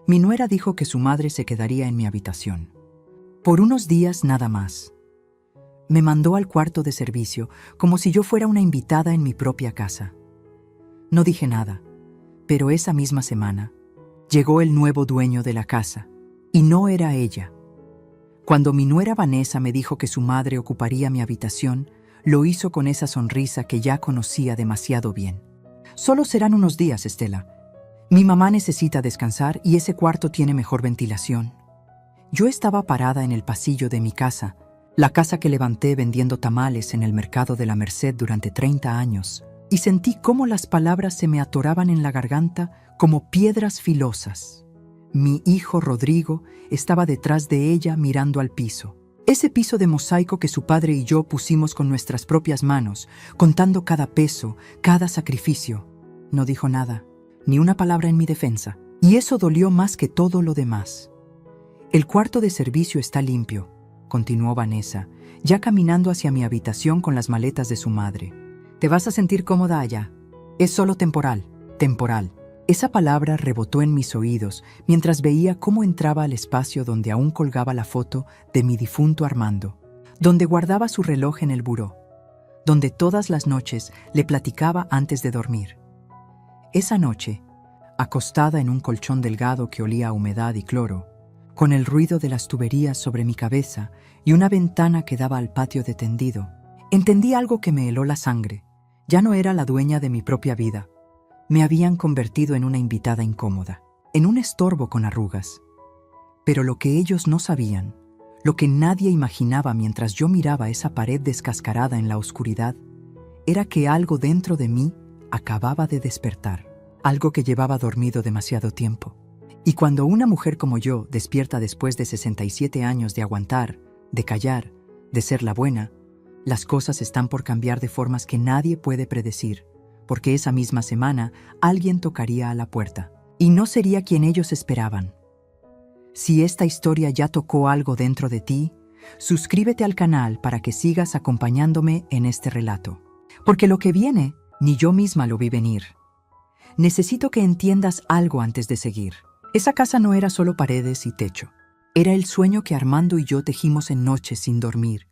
Mi nuera dijo que su madre se quedaría en mi habitación. Por unos días nada más. Me mandó al cuarto de servicio como si yo fuera una invitada en mi propia casa. No dije nada, pero esa misma semana llegó el nuevo dueño de la casa, y no era ella. Cuando mi nuera Vanessa me dijo que su madre ocuparía mi habitación, lo hizo con esa sonrisa que ya conocía demasiado bien. Solo serán unos días, Estela. Mi mamá necesita descansar y ese cuarto tiene mejor ventilación. Yo estaba parada en el pasillo de mi casa, la casa que levanté vendiendo tamales en el mercado de la Merced durante 30 años, y sentí cómo las palabras se me atoraban en la garganta como piedras filosas. Mi hijo Rodrigo estaba detrás de ella mirando al piso. Ese piso de mosaico que su padre y yo pusimos con nuestras propias manos, contando cada peso, cada sacrificio. No dijo nada, ni una palabra en mi defensa, y eso dolió más que todo lo demás. El cuarto de servicio está limpio, continuó Vanessa, ya caminando hacia mi habitación con las maletas de su madre. Te vas a sentir cómoda allá. Es solo temporal, temporal. Esa palabra rebotó en mis oídos mientras veía cómo entraba al espacio donde aún colgaba la foto de mi difunto Armando, donde guardaba su reloj en el buró, donde todas las noches le platicaba antes de dormir. Esa noche, acostada en un colchón delgado que olía a humedad y cloro, con el ruido de las tuberías sobre mi cabeza y una ventana que daba al patio de tendido, entendí algo que me heló la sangre. Ya no era la dueña de mi propia vida. Me habían convertido en una invitada incómoda, en un estorbo con arrugas. Pero lo que ellos no sabían, lo que nadie imaginaba mientras yo miraba esa pared descascarada en la oscuridad, era que algo dentro de mí acababa de despertar, algo que llevaba dormido demasiado tiempo. Y cuando una mujer como yo despierta después de 67 años de aguantar, de callar, de ser la buena, las cosas están por cambiar de formas que nadie puede predecir, porque esa misma semana alguien tocaría a la puerta, y no sería quien ellos esperaban. Si esta historia ya tocó algo dentro de ti, suscríbete al canal para que sigas acompañándome en este relato, porque lo que viene, ni yo misma lo vi venir. Necesito que entiendas algo antes de seguir. Esa casa no era solo paredes y techo. Era el sueño que Armando y yo tejimos en noches sin dormir,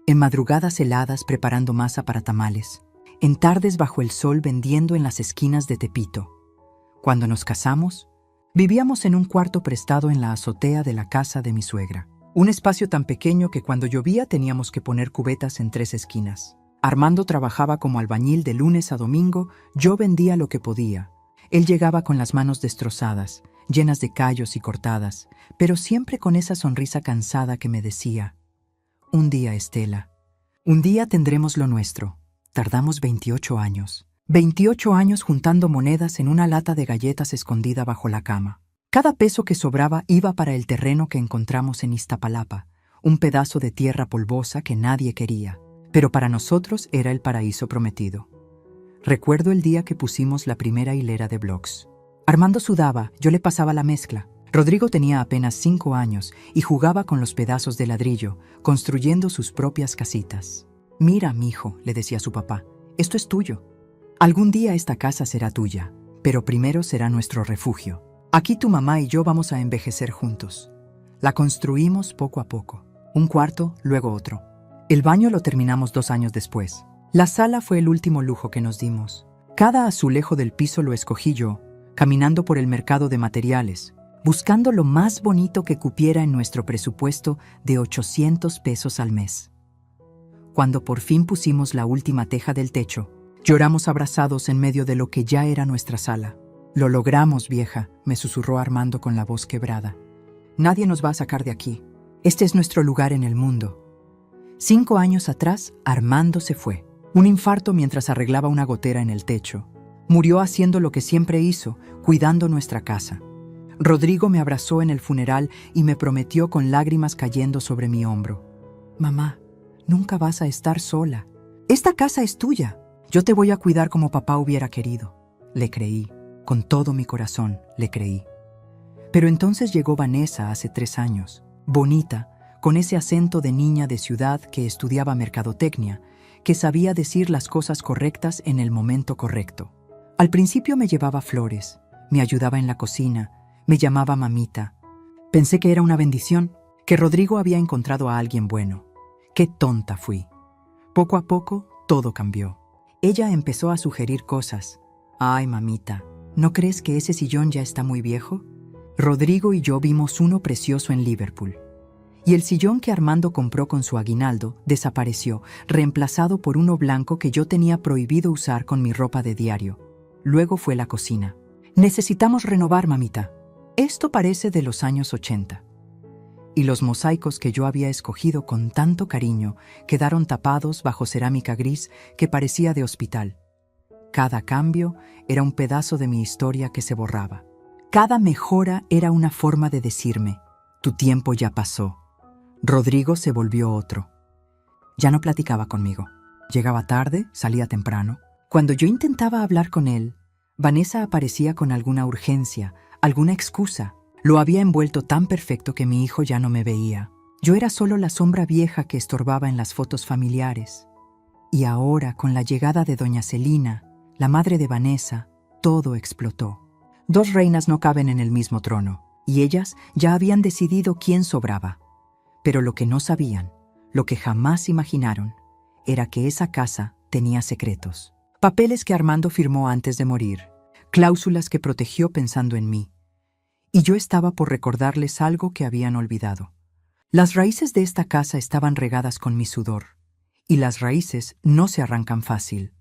en madrugadas heladas preparando masa para tamales, en tardes bajo el sol vendiendo en las esquinas de Tepito. Cuando nos casamos, vivíamos en un cuarto prestado en la azotea de la casa de mi suegra. Un espacio tan pequeño que cuando llovía teníamos que poner cubetas en 3 esquinas. Armando trabajaba como albañil de lunes a domingo, yo vendía lo que podía. Él llegaba con las manos destrozadas, llenas de callos y cortadas, pero siempre con esa sonrisa cansada que me decía: un día, Estela, un día tendremos lo nuestro. Tardamos 28 años. 28 años juntando monedas en una lata de galletas escondida bajo la cama. Cada peso que sobraba iba para el terreno que encontramos en Iztapalapa, un pedazo de tierra polvosa que nadie quería, pero para nosotros era el paraíso prometido. Recuerdo el día que pusimos la primera hilera de blocks. Armando sudaba, yo le pasaba la mezcla. Rodrigo tenía apenas 5 años y jugaba con los pedazos de ladrillo, construyendo sus propias casitas. Mira, mijo, le decía su papá, esto es tuyo. Algún día esta casa será tuya, pero primero será nuestro refugio. Aquí tu mamá y yo vamos a envejecer juntos. La construimos poco a poco, un cuarto, luego otro. El baño lo terminamos 2 años después. La sala fue el último lujo que nos dimos. Cada azulejo del piso lo escogí yo, caminando por el mercado de materiales, buscando lo más bonito que cupiera en nuestro presupuesto de 800 pesos al mes. Cuando por fin pusimos la última teja del techo, lloramos abrazados en medio de lo que ya era nuestra sala. Lo logramos, vieja, me susurró Armando con la voz quebrada. Nadie nos va a sacar de aquí. Este es nuestro lugar en el mundo. 5 años atrás, Armando se fue. Un infarto mientras arreglaba una gotera en el techo. Murió haciendo lo que siempre hizo, cuidando nuestra casa. Rodrigo me abrazó en el funeral y me prometió con lágrimas cayendo sobre mi hombro: mamá, nunca vas a estar sola. Esta casa es tuya. Yo te voy a cuidar como papá hubiera querido. Le creí. Con todo mi corazón, le creí. Pero entonces llegó Vanessa hace 3 años, bonita, con ese acento de niña de ciudad que estudiaba mercadotecnia, que sabía decir las cosas correctas en el momento correcto. Al principio me llevaba flores, me ayudaba en la cocina, Me llamaba mamita. Pensé que era una bendición, que Rodrigo había encontrado a alguien bueno. Qué tonta fui. Poco a poco, todo cambió. Ella empezó a sugerir cosas. Ay, mamita, ¿no crees que ese sillón ya está muy viejo? Rodrigo y yo vimos uno precioso en Liverpool. Y el sillón que Armando compró con su aguinaldo desapareció, reemplazado por uno blanco que yo tenía prohibido usar con mi ropa de diario. Luego fue la cocina. Necesitamos renovar, mamita. Esto parece de los años 80. Y los mosaicos que yo había escogido con tanto cariño quedaron tapados bajo cerámica gris que parecía de hospital. Cada cambio era un pedazo de mi historia que se borraba. Cada mejora era una forma de decirme, tu tiempo ya pasó. Rodrigo se volvió otro. Ya no platicaba conmigo. Llegaba tarde, salía temprano. Cuando yo intentaba hablar con él, Vanessa aparecía con alguna urgencia, alguna excusa. Lo había envuelto tan perfecto que mi hijo ya no me veía. Yo era solo la sombra vieja que estorbaba en las fotos familiares. Y ahora, con la llegada de doña Celina, la madre de Vanessa, todo explotó. Dos reinas no caben en el mismo trono, y ellas ya habían decidido quién sobraba. Pero lo que no sabían, lo que jamás imaginaron, era que esa casa tenía secretos. Papeles que Armando firmó antes de morir, cláusulas que protegió pensando en mí. Y yo estaba por recordarles algo que habían olvidado. Las raíces de esta casa estaban regadas con mi sudor, y las raíces no se arrancan fácil.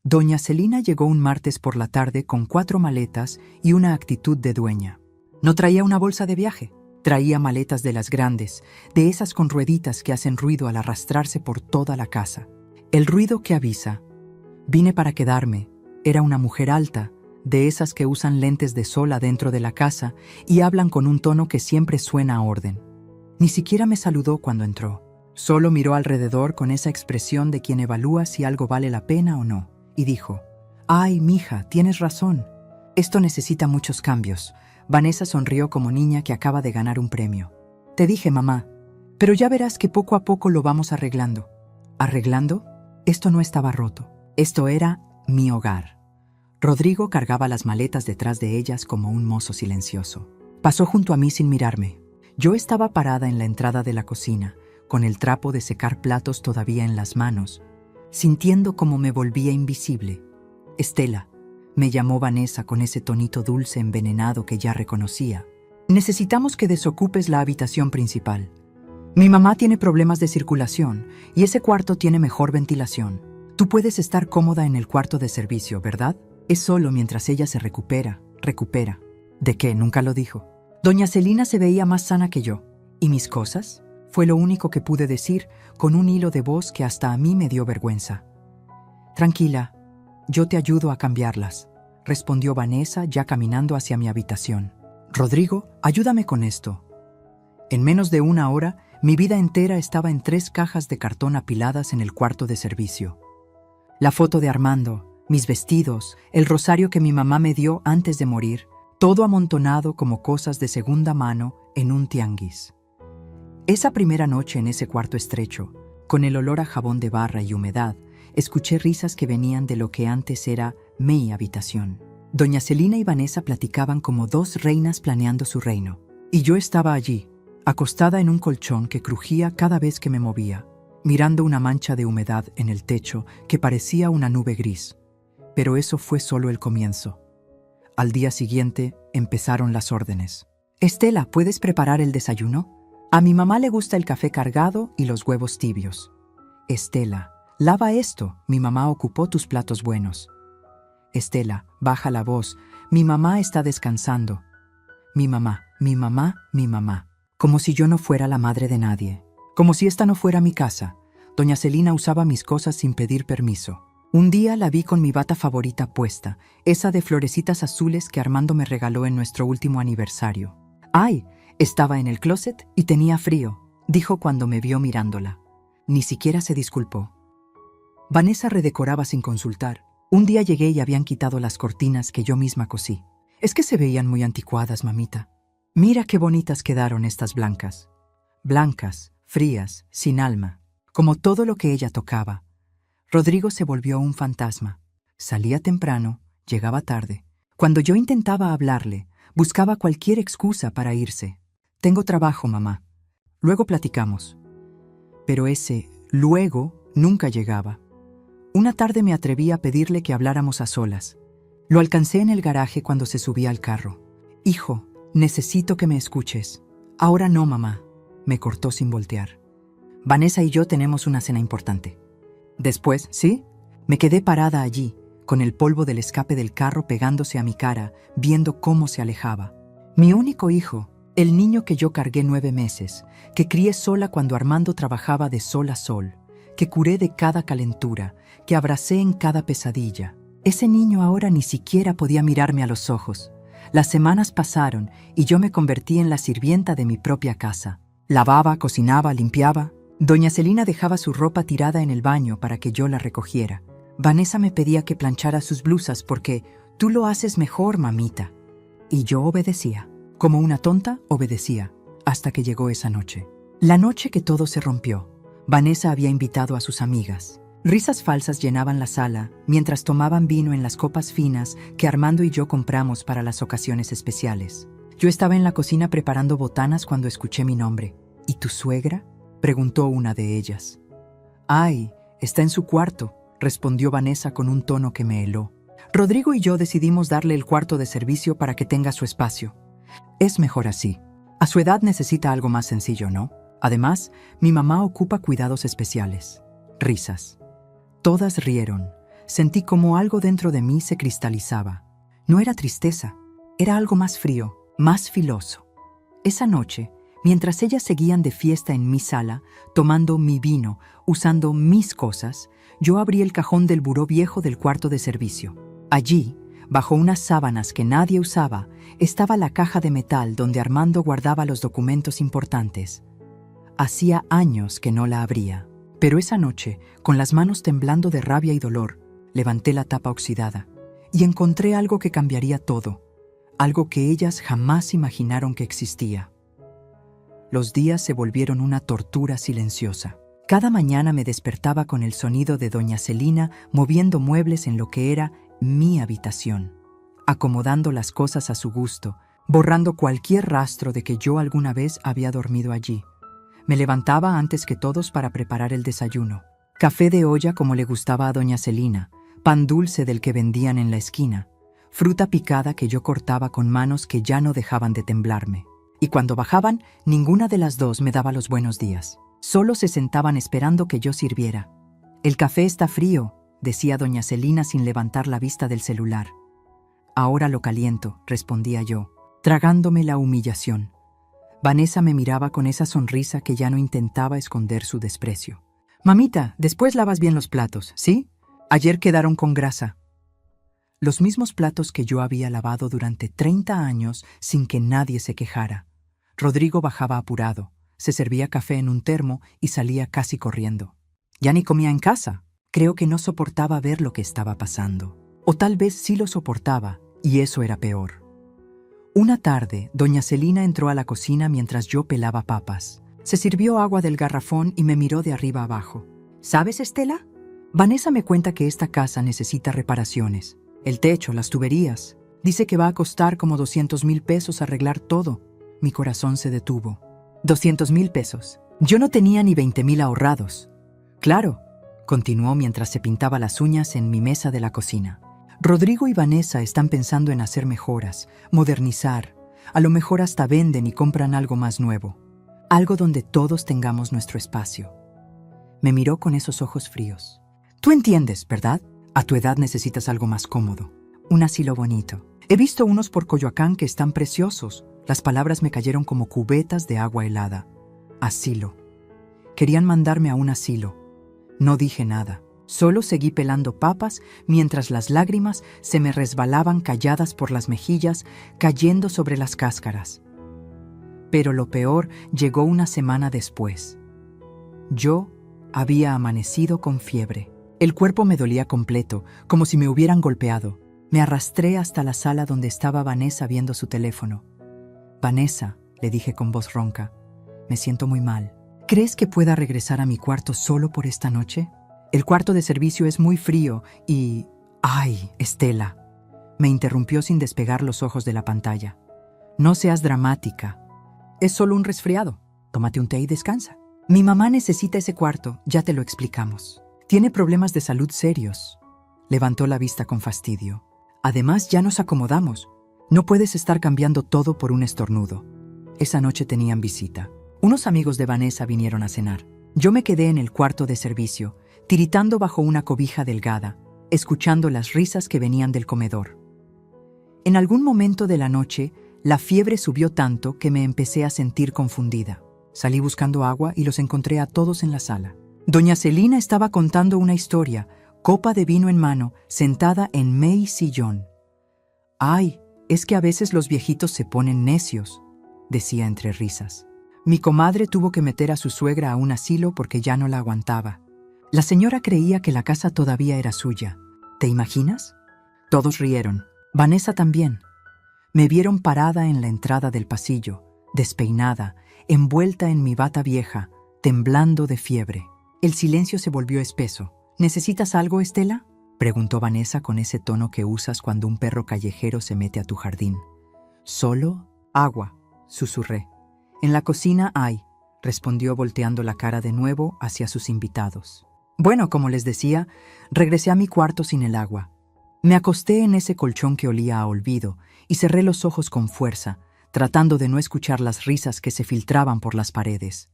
Doña Celina llegó un martes por la tarde con 4 maletas y una actitud de dueña. No traía una bolsa de viaje, traía maletas de las grandes, de esas con rueditas que hacen ruido al arrastrarse por toda la casa. El ruido que avisa. Vine para quedarme. Era una mujer alta, de esas que usan lentes de sol adentro de la casa y hablan con un tono que siempre suena a orden. Ni siquiera me saludó cuando entró. Solo miró alrededor con esa expresión de quien evalúa si algo vale la pena o no, y dijo, «Ay, mija, tienes razón. Esto necesita muchos cambios». Vanessa sonrió como niña que acaba de ganar un premio. «Te dije, mamá, pero ya verás que poco a poco lo vamos arreglando». ¿Arreglando? Esto no estaba roto. Esto era mi hogar. Rodrigo cargaba las maletas detrás de ellas como un mozo silencioso. Pasó junto a mí sin mirarme. Yo estaba parada en la entrada de la cocina, con el trapo de secar platos todavía en las manos, sintiendo como me volvía invisible. «Estela», me llamó Vanessa con ese tonito dulce envenenado que ya reconocía. «Necesitamos que desocupes la habitación principal. Mi mamá tiene problemas de circulación y ese cuarto tiene mejor ventilación. Tú puedes estar cómoda en el cuarto de servicio, ¿verdad? Es solo mientras ella se recupera. ¿De qué? Nunca lo dijo. Doña Celina se veía más sana que yo. ¿Y mis cosas? Fue lo único que pude decir con un hilo de voz que hasta a mí me dio vergüenza. Tranquila, yo te ayudo a cambiarlas, respondió Vanessa ya caminando hacia mi habitación. Rodrigo, ayúdame con esto. En menos de una hora, mi vida entera estaba en 3 cajas de cartón apiladas en el cuarto de servicio. La foto de Armando, mis vestidos, el rosario que mi mamá me dio antes de morir, todo amontonado como cosas de segunda mano en un tianguis. Esa primera noche en ese cuarto estrecho, con el olor a jabón de barra y humedad, escuché risas que venían de lo que antes era mi habitación. Doña Celina y Vanessa platicaban como 2 reinas planeando su reino. Y yo estaba allí, acostada en un colchón que crujía cada vez que me movía, mirando una mancha de humedad en el techo que parecía una nube gris. Pero eso fue solo el comienzo. Al día siguiente empezaron las órdenes. «Estela, ¿puedes preparar el desayuno? A mi mamá le gusta el café cargado y los huevos tibios. Estela, lava esto, mi mamá ocupó tus platos buenos. Estela, baja la voz, mi mamá está descansando. Mi mamá. Como si yo no fuera la madre de nadie. Como si esta no fuera mi casa. Doña Celina usaba mis cosas sin pedir permiso. Un día la vi con mi bata favorita puesta, esa de florecitas azules que Armando me regaló en nuestro último aniversario. ¡Ay! Estaba en el closet y tenía frío, dijo cuando me vio mirándola. Ni siquiera se disculpó. Vanessa redecoraba sin consultar. Un día llegué y habían quitado las cortinas que yo misma cosí. Es que se veían muy anticuadas, mamita. Mira qué bonitas quedaron estas blancas. Blancas, frías, sin alma, como todo lo que ella tocaba. Rodrigo se volvió un fantasma. Salía temprano, llegaba tarde. Cuando yo intentaba hablarle, Buscaba cualquier excusa para irse. Tengo trabajo, mamá. Luego platicamos. Pero ese luego nunca llegaba. Una tarde me atreví a pedirle que habláramos a solas. Lo alcancé en el garaje cuando se subía al carro. Hijo, necesito que me escuches. Ahora no, mamá, me cortó sin voltear. Vanessa y yo tenemos una cena importante. Después, ¿sí? Me quedé parada allí, con el polvo del escape del carro pegándose a mi cara, viendo cómo se alejaba. Mi único hijo, el niño que yo cargué 9 meses, que crié sola cuando Armando trabajaba de sol a sol, que curé de cada calentura, que abracé en cada pesadilla. Ese niño ahora ni siquiera podía mirarme a los ojos. Las semanas pasaron y yo me convertí en la sirvienta de mi propia casa. Lavaba, cocinaba, limpiaba. Doña Celina dejaba su ropa tirada en el baño para que yo la recogiera. Vanessa me pedía que planchara sus blusas porque «Tú lo haces mejor, mamita». Y yo obedecía. Como una tonta, obedecía, hasta que llegó esa noche. La noche que todo se rompió. Vanessa había invitado a sus amigas. Risas falsas llenaban la sala, mientras tomaban vino en las copas finas que Armando y yo compramos para las ocasiones especiales. Yo estaba en la cocina preparando botanas cuando escuché mi nombre. «¿Y tu suegra?», preguntó una de ellas. «Ay, está en su cuarto», respondió Vanessa con un tono que me heló. Rodrigo y yo decidimos darle el cuarto de servicio para que tenga su espacio. Es mejor así. A su edad necesita algo más sencillo, ¿no? Además, mi mamá ocupa cuidados especiales. Risas. Todas rieron. Sentí como algo dentro de mí se cristalizaba. No era tristeza, era algo más frío, más filoso. Esa noche, mientras ellas seguían de fiesta en mi sala, tomando mi vino, usando mis cosas, yo abrí el cajón del buró viejo del cuarto de servicio. Allí, bajo unas sábanas que nadie usaba, estaba la caja de metal donde Armando guardaba los documentos importantes. Hacía años que no la abría. Pero esa noche, con las manos temblando de rabia y dolor, levanté la tapa oxidada y encontré algo que cambiaría todo, algo que ellas jamás imaginaron que existía. Los días se volvieron una tortura silenciosa. Cada mañana me despertaba con el sonido de doña Celina moviendo muebles en lo que era mi habitación, acomodando las cosas a su gusto, borrando cualquier rastro de que yo alguna vez había dormido allí. Me levantaba antes que todos para preparar el desayuno. Café de olla como le gustaba a doña Celina, pan dulce del que vendían en la esquina, fruta picada que yo cortaba con manos que ya no dejaban de temblarme. Y cuando bajaban, ninguna de las dos me daba los buenos días. Solo se sentaban esperando que yo sirviera. «El café está frío», decía doña Celina sin levantar la vista del celular. «Ahora lo caliento», respondía yo, tragándome la humillación. Vanessa me miraba con esa sonrisa que ya no intentaba esconder su desprecio. «Mamita, después lavas bien los platos, ¿sí? Ayer quedaron con grasa». Los mismos platos que yo había lavado durante 30 años sin que nadie se quejara. Rodrigo bajaba apurado, se servía café en un termo y salía casi corriendo. Ya ni comía en casa. Creo que no soportaba ver lo que estaba pasando. O tal vez sí lo soportaba, y eso era peor. Una tarde, doña Celina entró a la cocina mientras yo pelaba papas. Se sirvió agua del garrafón y me miró de arriba abajo. «¿Sabes, Estela? Vanessa me cuenta que esta casa necesita reparaciones. El techo, las tuberías. Dice que va a costar como 200,000 pesos arreglar todo». Mi corazón se detuvo. 200,000 pesos. Yo no tenía ni 20,000 ahorrados. «Claro», continuó mientras se pintaba las uñas en mi mesa de la cocina. «Rodrigo y Vanessa están pensando en hacer mejoras, modernizar. A lo mejor hasta venden y compran algo más nuevo. Algo donde todos tengamos nuestro espacio». Me miró con esos ojos fríos. «Tú entiendes, ¿verdad? A tu edad necesitas algo más cómodo. Un asilo bonito. He visto unos por Coyoacán que están preciosos». Las palabras me cayeron como cubetas de agua helada. Asilo. Querían mandarme a un asilo. No dije nada. Solo seguí pelando papas mientras las lágrimas se me resbalaban calladas por las mejillas, cayendo sobre las cáscaras. Pero lo peor llegó una semana después. Yo había amanecido con fiebre. El cuerpo me dolía completo, como si me hubieran golpeado. Me arrastré hasta la sala donde estaba Vanessa viendo su teléfono. «Vanessa», le dije con voz ronca, «me siento muy mal. ¿Crees que pueda regresar a mi cuarto solo por esta noche? El cuarto de servicio es muy frío y...» «Ay, Estela», me interrumpió sin despegar los ojos de la pantalla. No seas dramática. Es solo un resfriado. Tómate un té y descansa. Mi mamá necesita ese cuarto, ya te lo explicamos. Tiene problemas de salud serios. Levantó la vista con fastidio. Además, ya nos acomodamos. No puedes estar cambiando todo por un estornudo. Esa noche tenían visita. Unos amigos de Vanessa vinieron a cenar. Yo me quedé en el cuarto de servicio, tiritando bajo una cobija delgada, escuchando las risas que venían del comedor. En algún momento de la noche, la fiebre subió tanto que me empecé a sentir confundida. Salí buscando agua y los encontré a todos en la sala. Doña Celina estaba contando una historia, copa de vino en mano, sentada en mi sillón. «Ay, es que a veces los viejitos se ponen necios», decía entre risas. Mi comadre tuvo que meter a su suegra a un asilo porque ya no la aguantaba. La señora creía que la casa todavía era suya. ¿Te imaginas? Todos rieron. Vanessa también. Me vieron parada en la entrada del pasillo, despeinada, envuelta en mi bata vieja, temblando de fiebre. El silencio se volvió espeso. ¿Necesitas algo, Estela?, preguntó Vanessa con ese tono que usas cuando un perro callejero se mete a tu jardín. «Solo agua», susurré. «En la cocina hay», respondió volteando la cara de nuevo hacia sus invitados. Bueno, como les decía, regresé a mi cuarto sin el agua. Me acosté en ese colchón que olía a olvido y cerré los ojos con fuerza, tratando de no escuchar las risas que se filtraban por las paredes.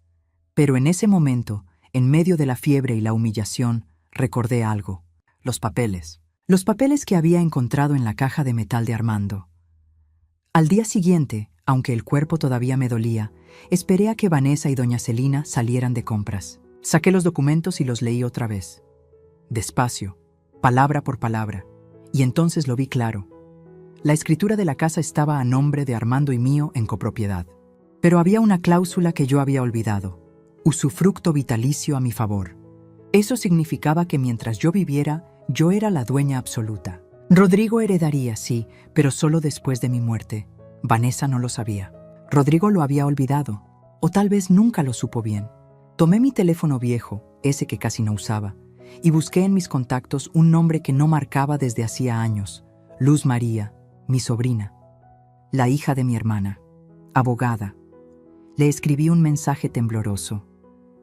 Pero en ese momento, en medio de la fiebre y la humillación, recordé algo. Los papeles. Los papeles que había encontrado en la caja de metal de Armando. Al día siguiente, aunque el cuerpo todavía me dolía, esperé a que Vanessa y doña Celina salieran de compras. Saqué los documentos y los leí otra vez. Despacio, palabra por palabra. Y entonces lo vi claro. La escritura de la casa estaba a nombre de Armando y mío en copropiedad. Pero había una cláusula que yo había olvidado. Usufructo vitalicio a mi favor. Eso significaba que mientras yo viviera, yo era la dueña absoluta. Rodrigo heredaría, sí, pero solo después de mi muerte. Vanessa no lo sabía. Rodrigo lo había olvidado, o tal vez nunca lo supo bien. Tomé mi teléfono viejo, ese que casi no usaba, y busqué en mis contactos un nombre que no marcaba desde hacía años. Luz María, mi sobrina, la hija de mi hermana, abogada. Le escribí un mensaje tembloroso.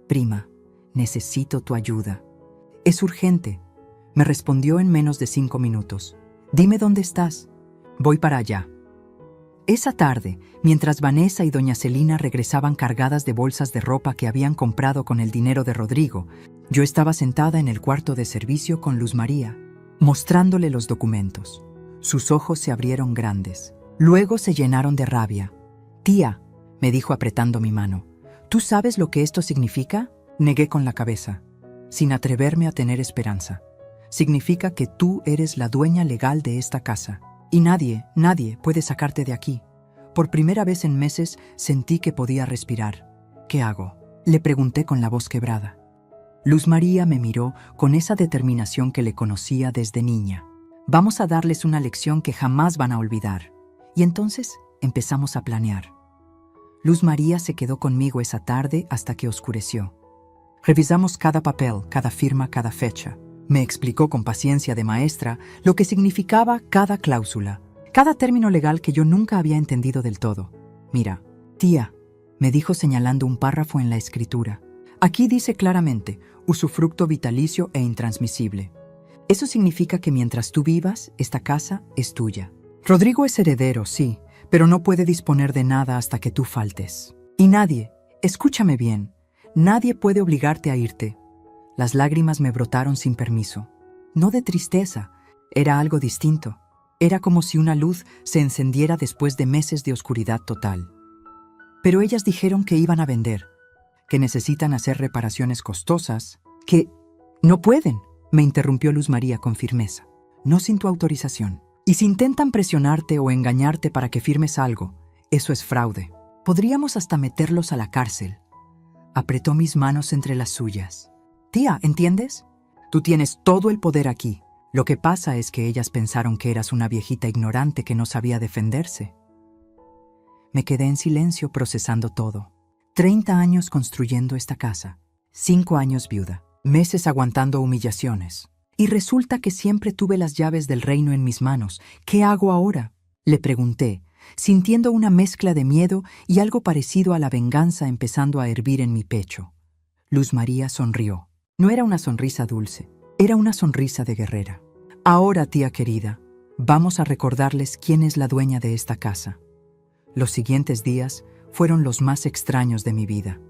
«Prima, necesito tu ayuda. Es urgente», me respondió en menos de 5 minutos. «Dime dónde estás. Voy para allá». Esa tarde, mientras Vanessa y doña Celina regresaban cargadas de bolsas de ropa que habían comprado con el dinero de Rodrigo, yo estaba sentada en el cuarto de servicio con Luz María, mostrándole los documentos. Sus ojos se abrieron grandes. Luego se llenaron de rabia. «Tía», me dijo apretando mi mano, «¿tú sabes lo que esto significa?». Negué con la cabeza, sin atreverme a tener esperanza. «Significa que tú eres la dueña legal de esta casa. Y nadie puede sacarte de aquí». Por primera vez en meses sentí que podía respirar. «¿Qué hago?», le pregunté con la voz quebrada. Luz María me miró con esa determinación que le conocía desde niña. «Vamos a darles una lección que jamás van a olvidar». Y entonces empezamos a planear. Luz María se quedó conmigo esa tarde hasta que oscureció. Revisamos cada papel, cada firma, cada fecha. Me explicó con paciencia de maestra lo que significaba cada cláusula, cada término legal que yo nunca había entendido del todo. «Mira, tía», me dijo señalando un párrafo en la escritura. «Aquí dice claramente, usufructo vitalicio e intransmisible. Eso significa que mientras tú vivas, esta casa es tuya. Rodrigo es heredero, sí, pero no puede disponer de nada hasta que tú faltes. Y nadie, escúchame bien, nadie puede obligarte a irte». Las lágrimas me brotaron sin permiso. No de tristeza, era algo distinto. Era como si una luz se encendiera después de meses de oscuridad total. Pero ellas dijeron que iban a vender, que necesitan hacer reparaciones costosas, que... «No pueden», me interrumpió Luz María con firmeza. «No sin tu autorización. Y si intentan presionarte o engañarte para que firmes algo, eso es fraude. Podríamos hasta meterlos a la cárcel». Apretó mis manos entre las suyas. «Tía, ¿entiendes? Tú tienes todo el poder aquí. Lo que pasa es que ellas pensaron que eras una viejita ignorante que no sabía defenderse». Me quedé en silencio procesando todo. 30 años construyendo esta casa, 5 años viuda, meses aguantando humillaciones. Y resulta que siempre tuve las llaves del reino en mis manos. «¿Qué hago ahora?», le pregunté, sintiendo una mezcla de miedo y algo parecido a la venganza empezando a hervir en mi pecho. Luz María sonrió. No era una sonrisa dulce, era una sonrisa de guerrera. Ahora, tía querida, vamos a recordarles quién es la dueña de esta casa. Los siguientes días fueron los más extraños de mi vida.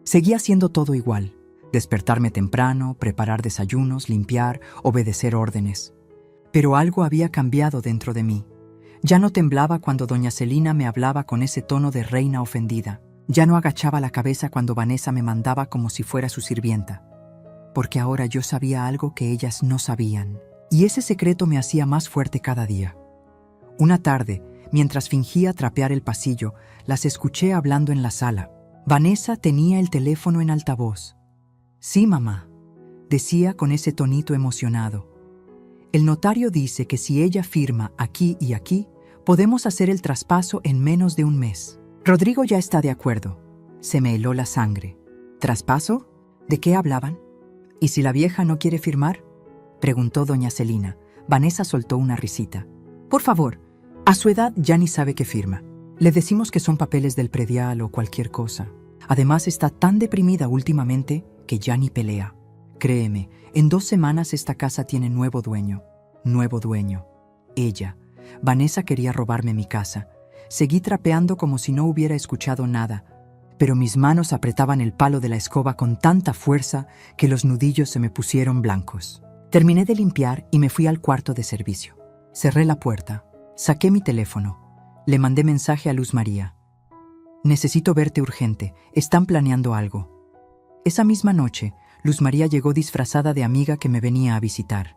Seguía haciendo todo igual. Despertarme temprano, preparar desayunos, limpiar, obedecer órdenes. Pero algo había cambiado dentro de mí. Ya no temblaba cuando doña Celina me hablaba con ese tono de reina ofendida. Ya no agachaba la cabeza cuando Vanessa me mandaba como si fuera su sirvienta. Porque ahora yo sabía algo que ellas no sabían. Y ese secreto me hacía más fuerte cada día. Una tarde, mientras fingía trapear el pasillo, las escuché hablando en la sala. Vanessa tenía el teléfono en altavoz. «Sí, mamá», decía con ese tonito emocionado. «El notario dice que si ella firma aquí y aquí, podemos hacer el traspaso en menos de un mes. Rodrigo ya está de acuerdo». Se me heló la sangre. ¿Traspaso? ¿De qué hablaban? ¿Y si la vieja no quiere firmar?, preguntó doña Celina. Vanessa soltó una risita. «Por favor, a su edad ya ni sabe qué firma. Le decimos que son papeles del predial o cualquier cosa. Además está tan deprimida últimamente que ya ni pelea. Créeme, en 2 semanas esta casa tiene nuevo dueño. Nuevo dueño. Ella. Vanessa quería robarme mi casa. Seguí trapeando como si no hubiera escuchado nada, pero mis manos apretaban el palo de la escoba con tanta fuerza que los nudillos se me pusieron blancos. Terminé de limpiar y me fui al cuarto de servicio. Cerré la puerta. Saqué mi teléfono. Le mandé mensaje a Luz María. «Necesito verte urgente. Están planeando algo». Esa misma noche, Luz María llegó disfrazada de amiga que me venía a visitar.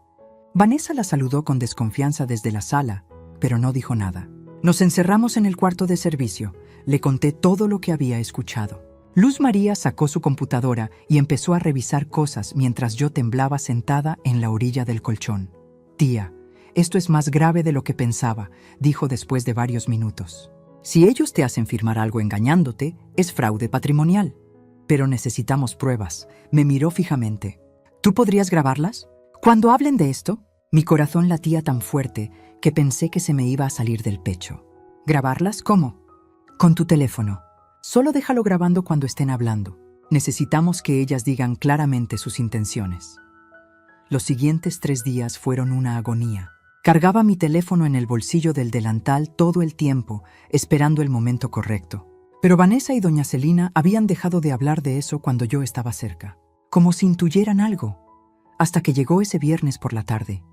Vanessa la saludó con desconfianza desde la sala, pero no dijo nada. Nos encerramos en el cuarto de servicio. Le conté todo lo que había escuchado. Luz María sacó su computadora y empezó a revisar cosas mientras yo temblaba sentada en la orilla del colchón. «Tía, esto es más grave de lo que pensaba», dijo después de varios minutos. «Si ellos te hacen firmar algo engañándote, es fraude patrimonial. Pero necesitamos pruebas». Me miró fijamente. «¿Tú podrías grabarlas? Cuando hablen de esto». Mi corazón latía tan fuerte que pensé que se me iba a salir del pecho. «¿Grabarlas? ¿Cómo?» «Con tu teléfono. Solo déjalo grabando cuando estén hablando. Necesitamos que ellas digan claramente sus intenciones». Los siguientes 3 días fueron una agonía. Cargaba mi teléfono en el bolsillo del delantal todo el tiempo, esperando el momento correcto. Pero Vanessa y doña Celina habían dejado de hablar de eso cuando yo estaba cerca, como si intuyeran algo, hasta que llegó ese viernes por la tarde.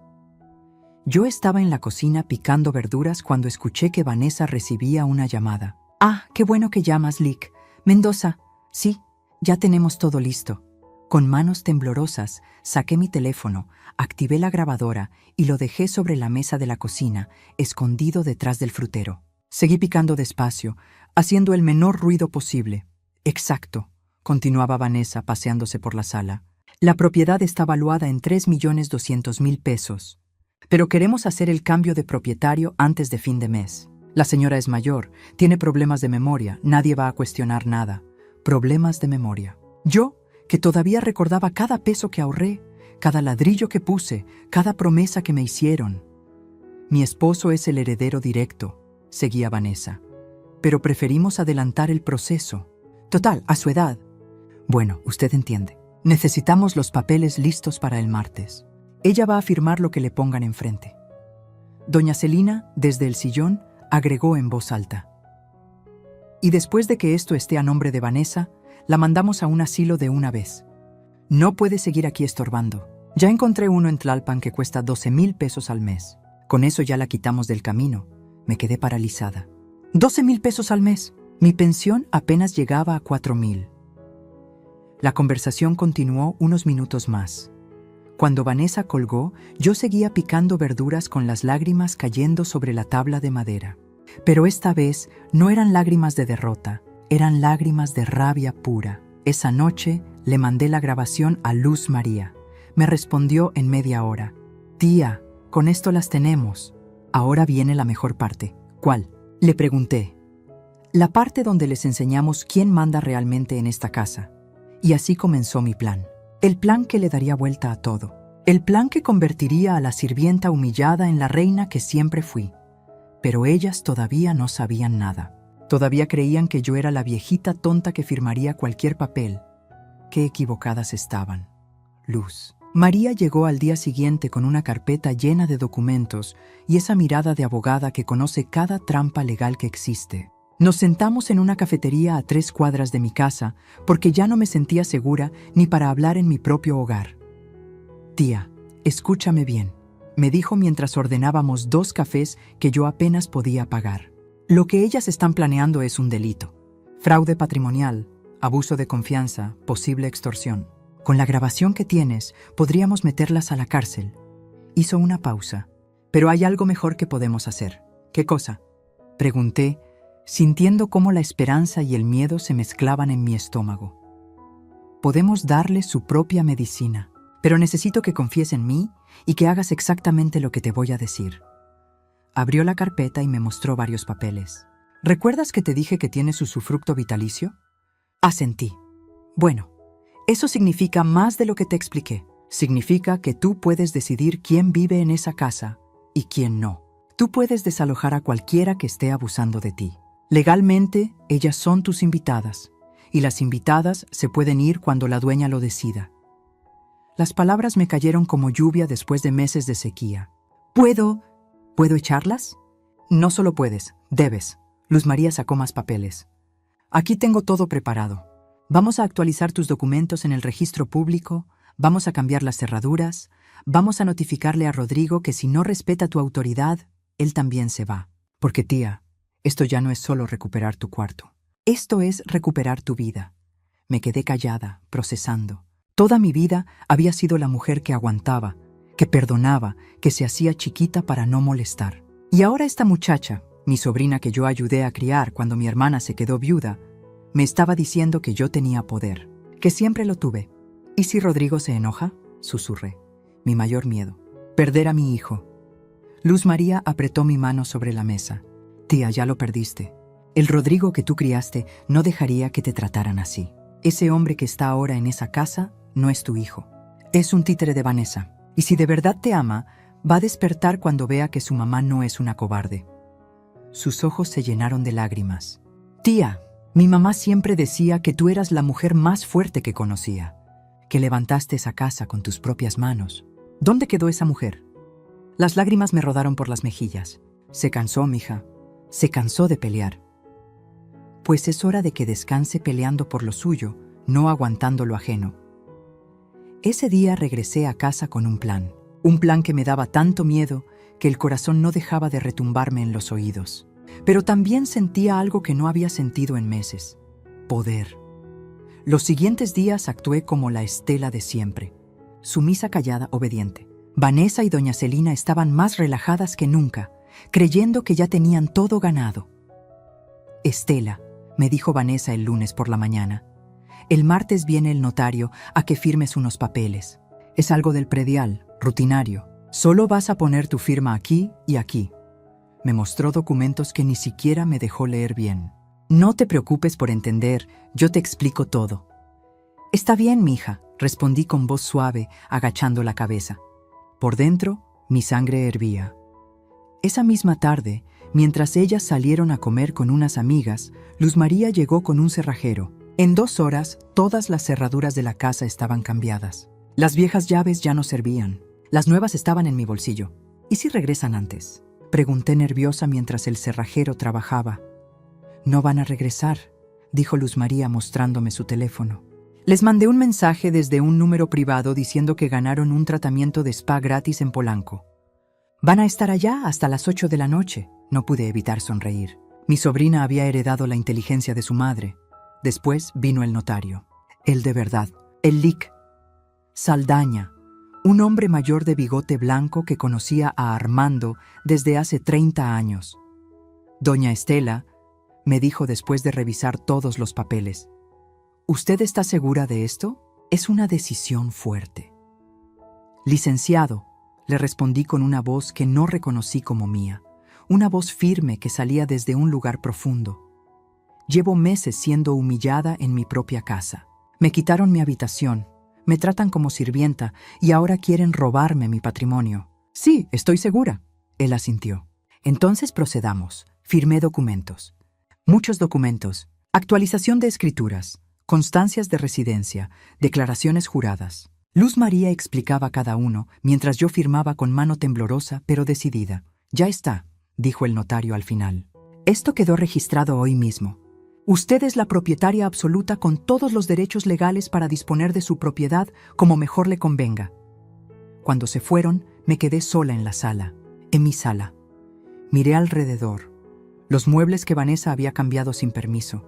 Yo estaba en la cocina picando verduras cuando escuché que Vanessa recibía una llamada. «Ah, qué bueno que llamas, Lick. Mendoza. Sí, ya tenemos todo listo». Con manos temblorosas, saqué mi teléfono, activé la grabadora y lo dejé sobre la mesa de la cocina, escondido detrás del frutero. Seguí picando despacio, haciendo el menor ruido posible. «Exacto», continuaba Vanessa paseándose por la sala. «La propiedad está valuada en 3.200.000 pesos. Pero queremos hacer el cambio de propietario antes de fin de mes. La señora es mayor, tiene problemas de memoria, nadie va a cuestionar nada. Problemas de memoria. Yo, que todavía recordaba cada peso que ahorré, cada ladrillo que puse, cada promesa que me hicieron. Mi esposo es el heredero directo», seguía Vanessa. «Pero preferimos adelantar el proceso. Total, a su edad. Bueno, usted entiende. Necesitamos los papeles listos para el martes. Ella va a firmar lo que le pongan enfrente». Doña Celina, desde el sillón, agregó en voz alta. «Y después de que esto esté a nombre de Vanessa, la mandamos a un asilo de una vez. No puede seguir aquí estorbando. Ya encontré uno en Tlalpan que cuesta 12.000 pesos al mes. Con eso ya la quitamos del camino». Me quedé paralizada. «¿12.000 pesos al mes? Mi pensión apenas llegaba a 4.000. La conversación continuó unos minutos más. Cuando Vanessa colgó, yo seguía picando verduras con las lágrimas cayendo sobre la tabla de madera. Pero esta vez no eran lágrimas de derrota, eran lágrimas de rabia pura. Esa noche le mandé la grabación a Luz María. Me respondió en media hora. «Tía, con esto las tenemos. Ahora viene la mejor parte». «¿Cuál?», le pregunté. «La parte donde les enseñamos quién manda realmente en esta casa». Y así comenzó mi plan. El plan que le daría vuelta a todo. El plan que convertiría a la sirvienta humillada en la reina que siempre fui. Pero ellas todavía no sabían nada. Todavía creían que yo era la viejita tonta que firmaría cualquier papel. Qué equivocadas estaban. Luz. María llegó al día siguiente con una carpeta llena de documentos y esa mirada de abogada que conoce cada trampa legal que existe. Nos sentamos en una cafetería a 3 cuadras de mi casa porque ya no me sentía segura ni para hablar en mi propio hogar. Tía, escúchame bien, me dijo mientras ordenábamos 2 cafés que yo apenas podía pagar. Lo que ellas están planeando es un delito. Fraude patrimonial, abuso de confianza, posible extorsión. Con la grabación que tienes, podríamos meterlas a la cárcel. Hizo una pausa. Pero hay algo mejor que podemos hacer. ¿Qué cosa? Pregunté, sintiendo cómo la esperanza y el miedo se mezclaban en mi estómago. Podemos darle su propia medicina, pero necesito que confíes en mí y que hagas exactamente lo que te voy a decir. Abrió la carpeta y me mostró varios papeles. ¿Recuerdas que te dije que tienes usufructo vitalicio? Asentí. Bueno, eso significa más de lo que te expliqué. Significa que tú puedes decidir quién vive en esa casa y quién no. Tú puedes desalojar a cualquiera que esté abusando de ti. Legalmente, ellas son tus invitadas, y las invitadas se pueden ir cuando la dueña lo decida. Las palabras me cayeron como lluvia después de meses de sequía. ¿Puedo echarlas? No solo puedes, debes. Luz María sacó más papeles. Aquí tengo todo preparado. Vamos a actualizar tus documentos en el registro público, vamos a cambiar las cerraduras, vamos a notificarle a Rodrigo que si no respeta tu autoridad, él también se va. Porque tía, esto ya no es solo recuperar tu cuarto. Esto es recuperar tu vida. Me quedé callada, procesando. Toda mi vida había sido la mujer que aguantaba, que perdonaba, que se hacía chiquita para no molestar. Y ahora esta muchacha, mi sobrina que yo ayudé a criar cuando mi hermana se quedó viuda, me estaba diciendo que yo tenía poder, que siempre lo tuve. ¿Y si Rodrigo se enoja? Susurré. Mi mayor miedo. Perder a mi hijo. Luz María apretó mi mano sobre la mesa. Tía, ya lo perdiste. El Rodrigo que tú criaste no dejaría que te trataran así. Ese hombre que está ahora en esa casa no es tu hijo. Es un títere de Vanessa. Y si de verdad te ama, va a despertar cuando vea que su mamá no es una cobarde. Sus ojos se llenaron de lágrimas. Tía, mi mamá siempre decía que tú eras la mujer más fuerte que conocía, que levantaste esa casa con tus propias manos. ¿Dónde quedó esa mujer? Las lágrimas me rodaron por las mejillas. Se cansó, mija. Se cansó de pelear. Pues es hora de que descanse peleando por lo suyo, no aguantando lo ajeno. Ese día regresé a casa con un plan que me daba tanto miedo que el corazón no dejaba de retumbarme en los oídos. Pero también sentía algo que no había sentido en meses: poder. Los siguientes días actué como la Estela de siempre, sumisa, callada, obediente. Vanessa y doña Celina estaban más relajadas que nunca, creyendo que ya tenían todo ganado. Estela, me dijo Vanessa el lunes por la mañana, el martes viene el notario a que firmes unos papeles. Es algo del predial, rutinario. Solo vas a poner tu firma aquí y aquí. Me mostró documentos que ni siquiera me dejó leer bien. No te preocupes por entender, yo te explico todo. Está bien, mija, respondí con voz suave, agachando la cabeza. Por dentro, mi sangre hervía. Esa misma tarde, mientras ellas salieron a comer con unas amigas, Luz María llegó con un cerrajero. En 2 horas, todas las cerraduras de la casa estaban cambiadas. Las viejas llaves ya no servían. Las nuevas estaban en mi bolsillo. ¿Y si regresan antes?, pregunté nerviosa mientras el cerrajero trabajaba. No van a regresar, dijo Luz María mostrándome su teléfono. Les mandé un mensaje desde un número privado diciendo que ganaron un tratamiento de spa gratis en Polanco. Van a estar allá hasta las 8 de la noche. No pude evitar sonreír. Mi sobrina había heredado la inteligencia de su madre. Después vino el notario. El de verdad, el Lic. Saldaña, un hombre mayor de bigote blanco que conocía a Armando desde hace 30 años. Doña Estela, me dijo después de revisar todos los papeles. ¿Usted está segura de esto? Es una decisión fuerte. Licenciado, le respondí con una voz que no reconocí como mía, una voz firme que salía desde un lugar profundo. Llevo meses siendo humillada en mi propia casa. Me quitaron mi habitación, me tratan como sirvienta y ahora quieren robarme mi patrimonio. Sí, estoy segura. Él asintió. Entonces procedamos. Firmé documentos. Muchos documentos. Actualización de escrituras, constancias de residencia, declaraciones juradas. Luz María explicaba cada uno, mientras yo firmaba con mano temblorosa pero decidida. Ya está, dijo el notario al final. Esto quedó registrado hoy mismo. Usted es la propietaria absoluta con todos los derechos legales para disponer de su propiedad como mejor le convenga. Cuando se fueron, me quedé sola en la sala, en mi sala. Miré alrededor. Los muebles que Vanessa había cambiado sin permiso.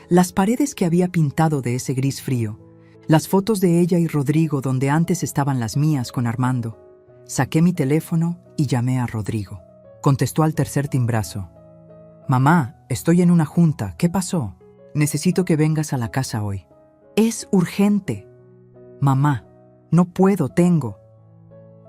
Las paredes que había pintado de ese gris frío. Las fotos de ella y Rodrigo donde antes estaban las mías con Armando. Saqué mi teléfono y llamé a Rodrigo. Contestó al tercer timbrazo. Mamá, estoy en una junta. ¿Qué pasó? Necesito que vengas a la casa hoy. Es urgente. Mamá, no puedo, tengo.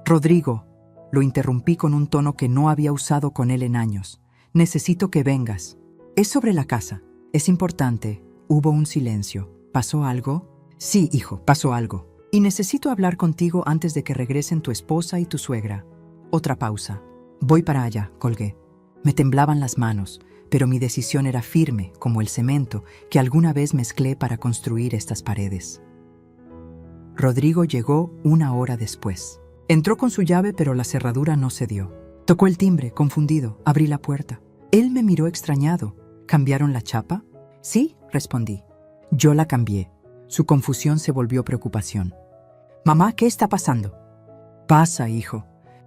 Rodrigo, lo interrumpí con un tono que no había usado con él en años. Necesito que vengas. Es sobre la casa. Es importante. Hubo un silencio. ¿Pasó algo? Sí, hijo, pasó algo. Y necesito hablar contigo antes de que regresen tu esposa y tu suegra. Otra pausa. Voy para allá, colgué. Me temblaban las manos, pero mi decisión era firme, como el cemento que alguna vez mezclé para construir estas paredes. Rodrigo llegó 1 hora después. Entró con su llave, pero la cerradura no se dio. Tocó el timbre, confundido. Abrí la puerta. Él me miró extrañado. ¿Cambiaron la chapa? Sí, respondí. Yo la cambié. Su confusión se volvió preocupación. Mamá, ¿qué está pasando? Pasa, hijo.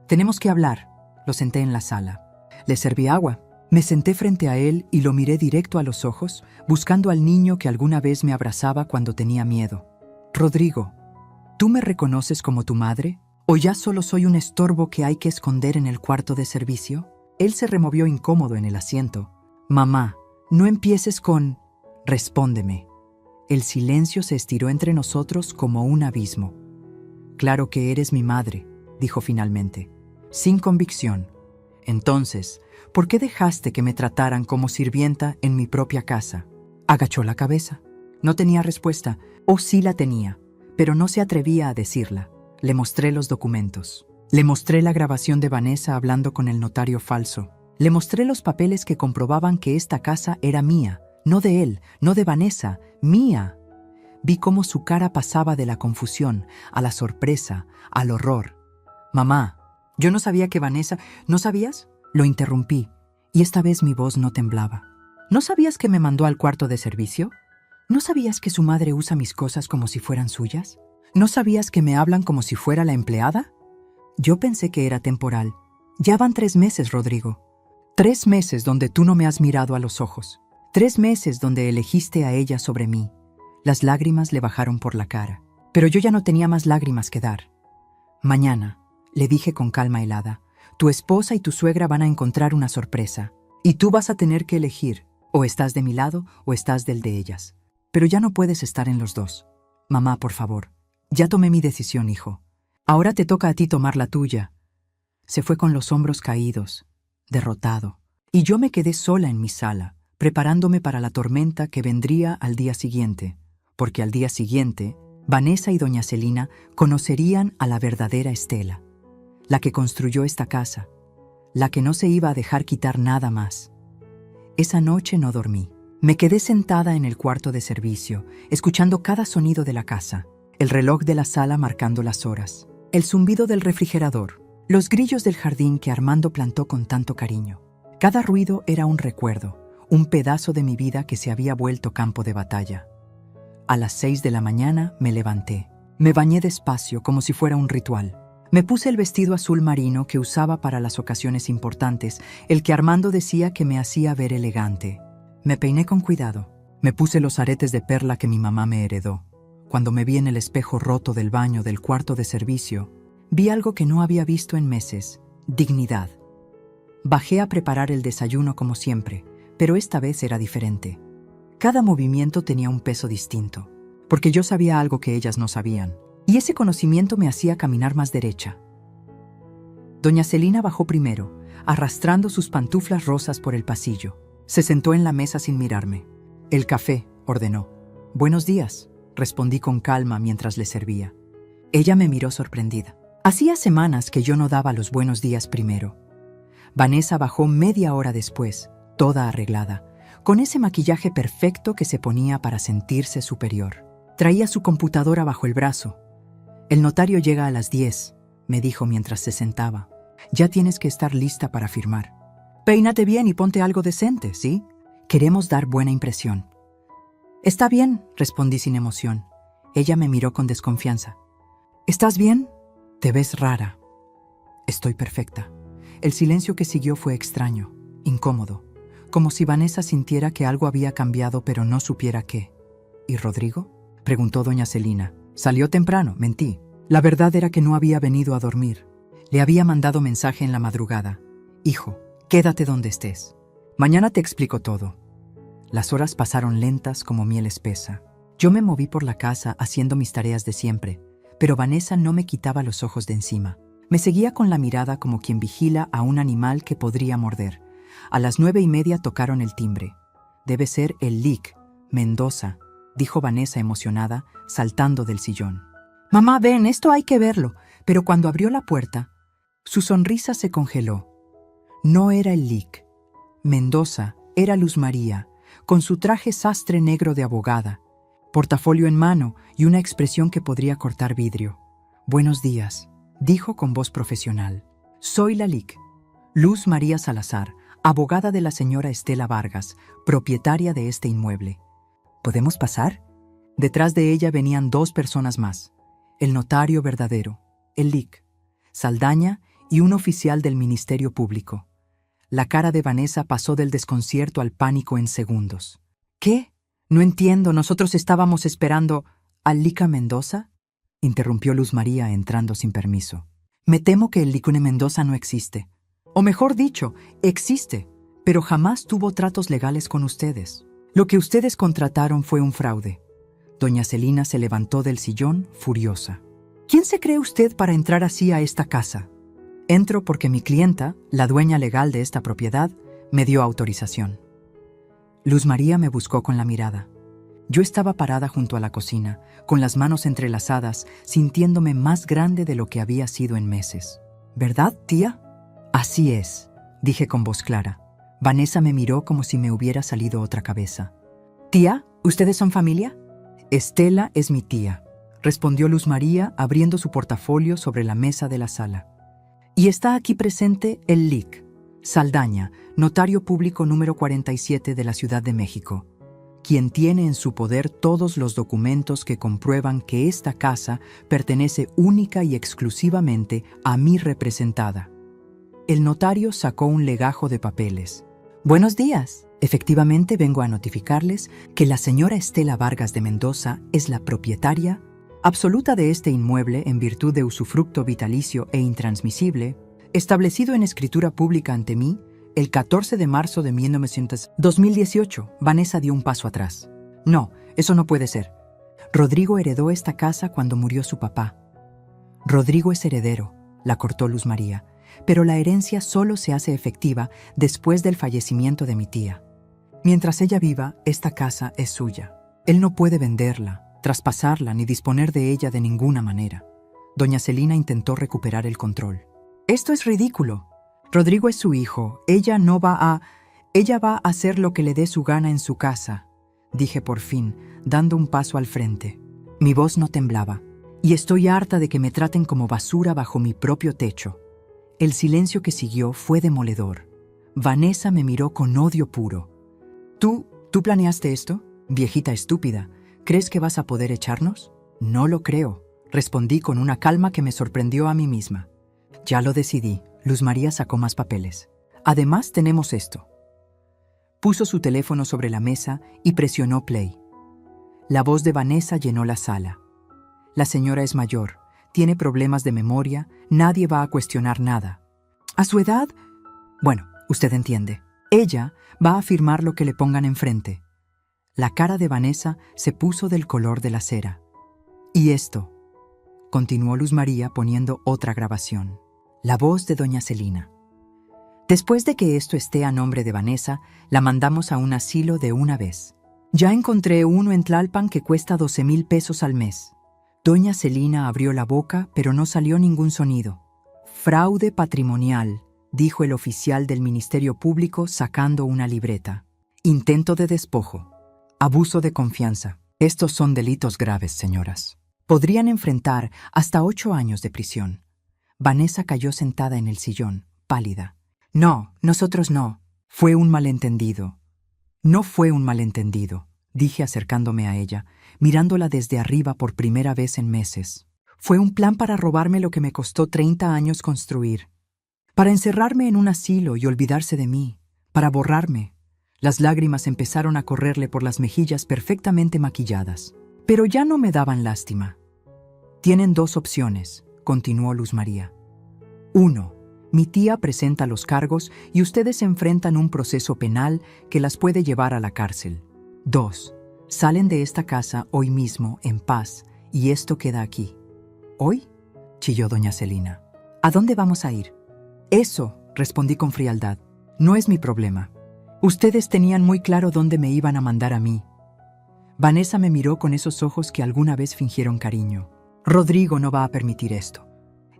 Tenemos que hablar. Lo senté en la sala. Le serví agua. Me senté frente a él y lo miré directo a los ojos, buscando al niño que alguna vez me abrazaba cuando tenía miedo. Rodrigo, ¿tú me reconoces como tu madre? ¿O ya solo soy un estorbo que hay que esconder en el cuarto de servicio? Él se removió incómodo en el asiento. Mamá, no empieces con... Respóndeme. El silencio se estiró entre nosotros como un abismo. Claro que eres mi madre, dijo finalmente, sin convicción. Entonces, ¿por qué dejaste que me trataran como sirvienta en mi propia casa? Agachó la cabeza. No tenía respuesta, o sí la tenía, pero no se atrevía a decirla. Le mostré los documentos. Le mostré la grabación de Vanessa hablando con el notario falso. Le mostré los papeles que comprobaban que esta casa era mía, no de él, no de Vanessa, mía. Vi cómo su cara pasaba de la confusión a la sorpresa, al horror. Mamá, yo no sabía que Vanessa... ¿No sabías? Lo interrumpí, y esta vez mi voz no temblaba. ¿No sabías que me mandó al cuarto de servicio? ¿No sabías que su madre usa mis cosas como si fueran suyas? ¿No sabías que me hablan como si fuera la empleada? Yo pensé que era temporal. Ya van 3 meses, Rodrigo. 3 meses donde tú no me has mirado a los ojos. 3 meses donde elegiste a ella sobre mí. Las lágrimas le bajaron por la cara. Pero yo ya no tenía más lágrimas que dar. Mañana, le dije con calma helada, tu esposa y tu suegra van a encontrar una sorpresa. Y tú vas a tener que elegir. O estás de mi lado o estás del de ellas. Pero ya no puedes estar en los dos. Mamá, por favor. Ya tomé mi decisión, hijo. Ahora te toca a ti tomar la tuya. Se fue con los hombros caídos, derrotado. Y yo me quedé sola en mi sala, preparándome para la tormenta que vendría al día siguiente. Porque al día siguiente, Vanessa y doña Celina conocerían a la verdadera Estela. La que construyó esta casa. La que no se iba a dejar quitar nada más. Esa noche no dormí. Me quedé sentada en el cuarto de servicio, escuchando cada sonido de la casa. El reloj de la sala marcando las horas, el zumbido del refrigerador, los grillos del jardín que Armando plantó con tanto cariño. Cada ruido era un recuerdo, un pedazo de mi vida que se había vuelto campo de batalla. A las 6 de la mañana me levanté. Me bañé despacio como si fuera un ritual. Me puse el vestido azul marino que usaba para las ocasiones importantes, el que Armando decía que me hacía ver elegante. Me peiné con cuidado. Me puse los aretes de perla que mi mamá me heredó. Cuando me vi en el espejo roto del baño del cuarto de servicio, vi algo que no había visto en meses: dignidad. Bajé a preparar el desayuno como siempre, pero esta vez era diferente. Cada movimiento tenía un peso distinto, porque yo sabía algo que ellas no sabían, y ese conocimiento me hacía caminar más derecha. Doña Celina bajó primero, arrastrando sus pantuflas rosas por el pasillo. Se sentó en la mesa sin mirarme. «El café», ordenó. «Buenos días», respondí con calma mientras le servía. Ella me miró sorprendida. Hacía semanas que yo no daba los buenos días primero. Vanessa bajó media hora después, toda arreglada, con ese maquillaje perfecto que se ponía para sentirse superior. Traía su computadora bajo el brazo. «El notario llega a las 10», me dijo mientras se sentaba. «Ya tienes que estar lista para firmar. Peínate bien y ponte algo decente, ¿sí? Queremos dar buena impresión». «Está bien», respondí sin emoción. Ella me miró con desconfianza. «¿Estás bien? Te ves rara». «Estoy perfecta». El silencio que siguió fue extraño, incómodo, como si Vanessa sintiera que algo había cambiado pero no supiera qué. «¿Y Rodrigo?», preguntó doña Celina. «Salió temprano, mentí. La verdad era que no había venido a dormir. Le había mandado mensaje en la madrugada. Hijo, quédate donde estés. Mañana te explico todo». Las horas pasaron lentas como miel espesa. Yo me moví por la casa haciendo mis tareas de siempre, pero Vanessa no me quitaba los ojos de encima. Me seguía con la mirada como quien vigila a un animal que podría morder. A las 9:30 tocaron el timbre. «Debe ser el LIC, Mendoza», dijo Vanessa emocionada, saltando del sillón. «Mamá, ven, esto hay que verlo». Pero cuando abrió la puerta, su sonrisa se congeló. No era el LIC. Mendoza era Luz María, con su traje sastre negro de abogada, portafolio en mano y una expresión que podría cortar vidrio. «Buenos días», dijo con voz profesional. «Soy la LIC, Luz María Salazar, abogada de la señora Estela Vargas, propietaria de este inmueble. ¿Podemos pasar?». Detrás de ella venían 2 personas más. El notario verdadero, el LIC, Saldaña y un oficial del Ministerio Público. La cara de Vanessa pasó del desconcierto al pánico en segundos. «¿Qué? No entiendo, nosotros estábamos esperando al LIC Mendoza», interrumpió Luz María entrando sin permiso. «Me temo que el LIC Mendoza no existe. O mejor dicho, existe, pero jamás tuvo tratos legales con ustedes. Lo que ustedes contrataron fue un fraude». Doña Celina se levantó del sillón, furiosa. «¿Quién se cree usted para entrar así a esta casa?». «Entro porque mi clienta, la dueña legal de esta propiedad, me dio autorización». Luz María me buscó con la mirada. Yo estaba parada junto a la cocina, con las manos entrelazadas, sintiéndome más grande de lo que había sido en meses. «¿Verdad, tía?». «Así es», dije con voz clara. Vanessa me miró como si me hubiera salido otra cabeza. «Tía, ¿ustedes son familia?». «Estela es mi tía», respondió Luz María abriendo su portafolio sobre la mesa de la sala. «Y está aquí presente el LIC, Saldaña, notario público número 47 de la Ciudad de México, quien tiene en su poder todos los documentos que comprueban que esta casa pertenece única y exclusivamente a mi representada». El notario sacó un legajo de papeles. «Buenos días. Efectivamente vengo a notificarles que la señora Estela Vargas de Mendoza es la propietaria absoluta de este inmueble en virtud de usufructo vitalicio e intransmisible, establecido en escritura pública ante mí el 14 de marzo de 2018. Vanessa dio un paso atrás. «No, eso no puede ser. Rodrigo heredó esta casa cuando murió su papá». «Rodrigo es heredero», la cortó Luz María, «pero la herencia solo se hace efectiva después del fallecimiento de mi tía. Mientras ella viva, esta casa es suya. Él no puede venderla, traspasarla ni disponer de ella de ninguna manera». Doña Celina intentó recuperar el control. «Esto es ridículo. Rodrigo es su hijo. Ella va a hacer lo que le dé su gana en su casa», dije por fin, dando un paso al frente. Mi voz no temblaba, y estoy harta de que me traten como basura bajo mi propio techo. El silencio que siguió fue demoledor. Vanessa me miró con odio puro. ¿Tú planeaste esto? Viejita estúpida, ¿crees que vas a poder echarnos? «No lo creo», respondí con una calma que me sorprendió a mí misma. «Ya lo decidí». Luz María sacó más papeles. «Además tenemos esto». Puso su teléfono sobre la mesa y presionó play. La voz de Vanessa llenó la sala. «La señora es mayor, tiene problemas de memoria, nadie va a cuestionar nada. ¿A su edad? Bueno, usted entiende. Ella va a firmar lo que le pongan enfrente». La cara de Vanessa se puso del color de la cera. «Y esto», continuó Luz María poniendo otra grabación. La voz de doña Celina. «Después de que esto esté a nombre de Vanessa, la mandamos a un asilo de una vez. Ya encontré uno en Tlalpan que cuesta 12,000 pesos al mes». Doña Celina abrió la boca, pero no salió ningún sonido. «Fraude patrimonial», dijo el oficial del Ministerio Público sacando una libreta. Intento de despojo. Abuso de confianza. Estos son delitos graves, señoras. Podrían enfrentar hasta 8 años de prisión. Vanessa cayó sentada en el sillón, pálida. No, nosotros no. Fue un malentendido. No fue un malentendido, dije acercándome a ella, mirándola desde arriba por primera vez en meses. Fue un plan para robarme lo que me costó 30 años construir. Para encerrarme en un asilo y olvidarse de mí. Para borrarme. Las lágrimas empezaron a correrle por las mejillas perfectamente maquilladas. Pero ya no me daban lástima. Tienen 2 opciones, continuó Luz María. 1. Mi tía presenta los cargos y ustedes enfrentan un proceso penal que las puede llevar a la cárcel. 2. Salen de esta casa hoy mismo, en paz, y esto queda aquí. ¿Hoy?, chilló doña Celina. ¿A dónde vamos a ir? Eso, respondí con frialdad, no es mi problema. Ustedes tenían muy claro dónde me iban a mandar a mí. Vanessa me miró con esos ojos que alguna vez fingieron cariño. Rodrigo no va a permitir esto.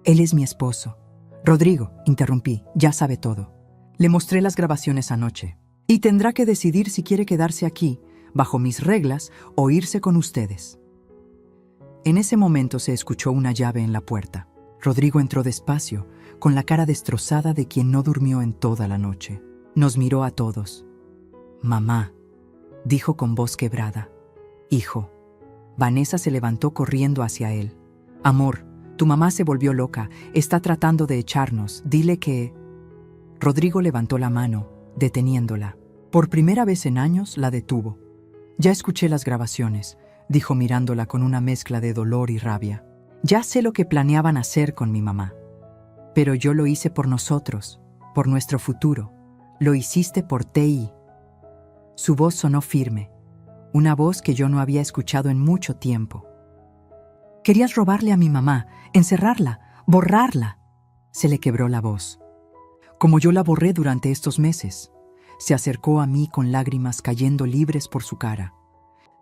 Él es mi esposo. Rodrigo, interrumpí, ya sabe todo. Le mostré las grabaciones anoche. Y tendrá que decidir si quiere quedarse aquí, bajo mis reglas, o irse con ustedes. En ese momento se escuchó una llave en la puerta. Rodrigo entró despacio, con la cara destrozada de quien no durmió en toda la noche. Nos miró a todos. Mamá, dijo con voz quebrada. Hijo. Vanessa se levantó corriendo hacia él. Amor, tu mamá se volvió loca, está tratando de echarnos, dile que... Rodrigo levantó la mano, deteniéndola. Por primera vez en años la detuvo. Ya escuché las grabaciones, dijo mirándola con una mezcla de dolor y rabia. Ya sé lo que planeaban hacer con mi mamá. Pero yo lo hice por nosotros, por nuestro futuro. Lo hiciste por T.I. Su voz sonó firme, una voz que yo no había escuchado en mucho tiempo. Querías robarle a mi mamá, encerrarla, borrarla. Se le quebró la voz. Como yo la borré durante estos meses. Se acercó a mí con lágrimas cayendo libres por su cara.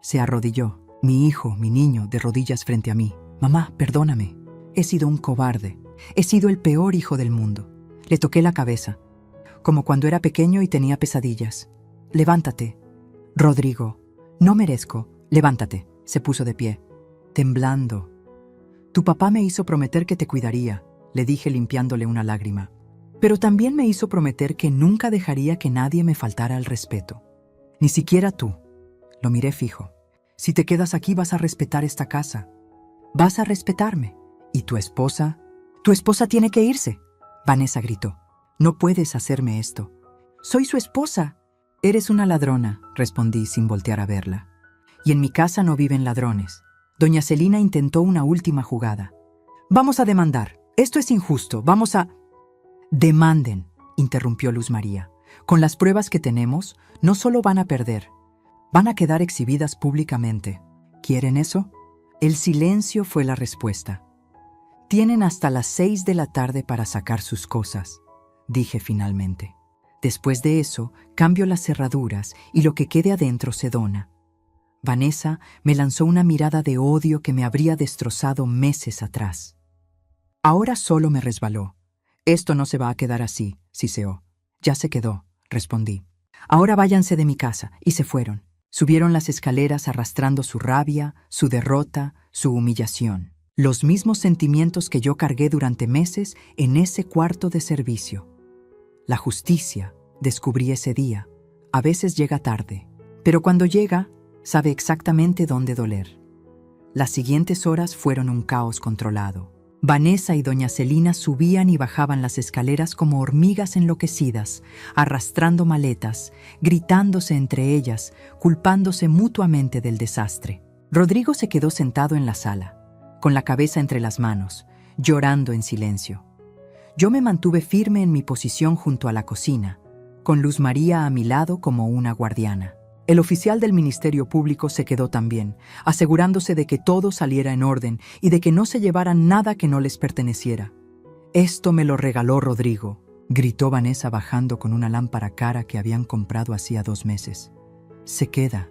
Se arrodilló, mi hijo, mi niño, de rodillas frente a mí. Mamá, perdóname. He sido un cobarde. He sido el peor hijo del mundo. Le toqué la cabeza, como cuando era pequeño y tenía pesadillas. Levántate. Rodrigo, no merezco. Levántate. Se puso de pie, temblando. Tu papá me hizo prometer que te cuidaría, le dije limpiándole una lágrima. Pero también me hizo prometer que nunca dejaría que nadie me faltara al respeto. Ni siquiera tú. Lo miré fijo. Si te quedas aquí vas a respetar esta casa. Vas a respetarme. ¿Y tu esposa? Tu esposa tiene que irse. Vanessa gritó. No puedes hacerme esto. Soy su esposa. Eres una ladrona, respondí sin voltear a verla. Y en mi casa no viven ladrones. Doña Celina intentó una última jugada. Vamos a demandar. Esto es injusto. Vamos a... Demanden, interrumpió Luz María. Con las pruebas que tenemos, no solo van a perder, van a quedar exhibidas públicamente. ¿Quieren eso? El silencio fue la respuesta. Tienen hasta las 6 de la tarde para sacar sus cosas, dije finalmente. Después de eso, cambio las cerraduras y lo que quede adentro se dona. Vanessa me lanzó una mirada de odio que me habría destrozado meses atrás. Ahora solo me resbaló. Esto no se va a quedar así, siseó. Ya se quedó, respondí. Ahora váyanse de mi casa, y se fueron. Subieron las escaleras arrastrando su rabia, su derrota, su humillación. Los mismos sentimientos que yo cargué durante meses en ese cuarto de servicio. La justicia, descubrí ese día, a veces llega tarde, pero cuando llega, sabe exactamente dónde doler. Las siguientes horas fueron un caos controlado. Vanessa y doña Celina subían y bajaban las escaleras como hormigas enloquecidas, arrastrando maletas, gritándose entre ellas, culpándose mutuamente del desastre. Rodrigo se quedó sentado en la sala, con la cabeza entre las manos, llorando en silencio. Yo me mantuve firme en mi posición junto a la cocina, con Luz María a mi lado como una guardiana. El oficial del Ministerio Público se quedó también, asegurándose de que todo saliera en orden y de que no se llevaran nada que no les perteneciera. «Esto me lo regaló Rodrigo», gritó Vanessa bajando con una lámpara cara que habían comprado hacía 2 meses. «Se queda»,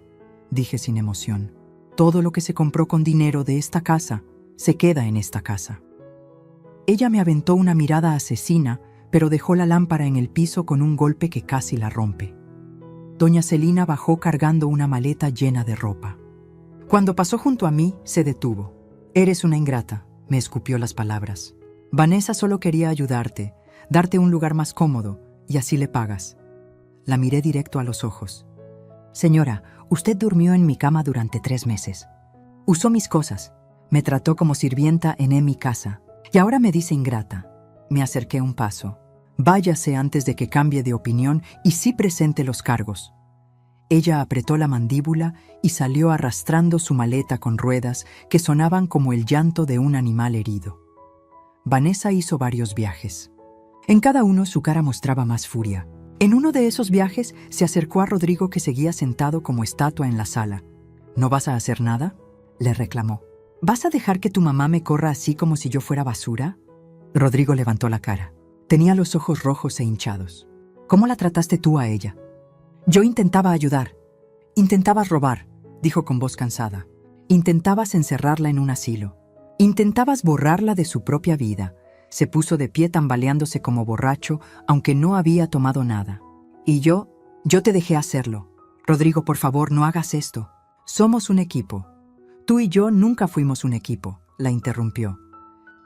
dije sin emoción. «Todo lo que se compró con dinero de esta casa se queda en esta casa». Ella me aventó una mirada asesina, pero dejó la lámpara en el piso con un golpe que casi la rompe. Doña Celina bajó cargando una maleta llena de ropa. Cuando pasó junto a mí, se detuvo. «Eres una ingrata», me escupió las palabras. «Vanessa solo quería ayudarte, darte un lugar más cómodo, y así le pagas». La miré directo a los ojos. «Señora, usted durmió en mi cama durante 3 meses. Usó mis cosas, me trató como sirvienta en mi casa, y ahora me dice ingrata». Me acerqué un paso. «Váyase antes de que cambie de opinión y sí presente los cargos». Ella apretó la mandíbula y salió arrastrando su maleta con ruedas que sonaban como el llanto de un animal herido. Vanessa hizo varios viajes. En cada uno su cara mostraba más furia. En uno de esos viajes se acercó a Rodrigo, que seguía sentado como estatua en la sala. «¿No vas a hacer nada?», le reclamó. «¿Vas a dejar que tu mamá me corra así como si yo fuera basura?». Rodrigo levantó la cara. Tenía los ojos rojos e hinchados. «¿Cómo la trataste tú a ella?». «Yo intentaba ayudar. Intentabas robar», dijo con voz cansada. «Intentabas encerrarla en un asilo. Intentabas borrarla de su propia vida». Se puso de pie tambaleándose como borracho, aunque no había tomado nada. «Y yo te dejé hacerlo. Rodrigo, por favor, no hagas esto. Somos un equipo». «Tú y yo nunca fuimos un equipo», la interrumpió.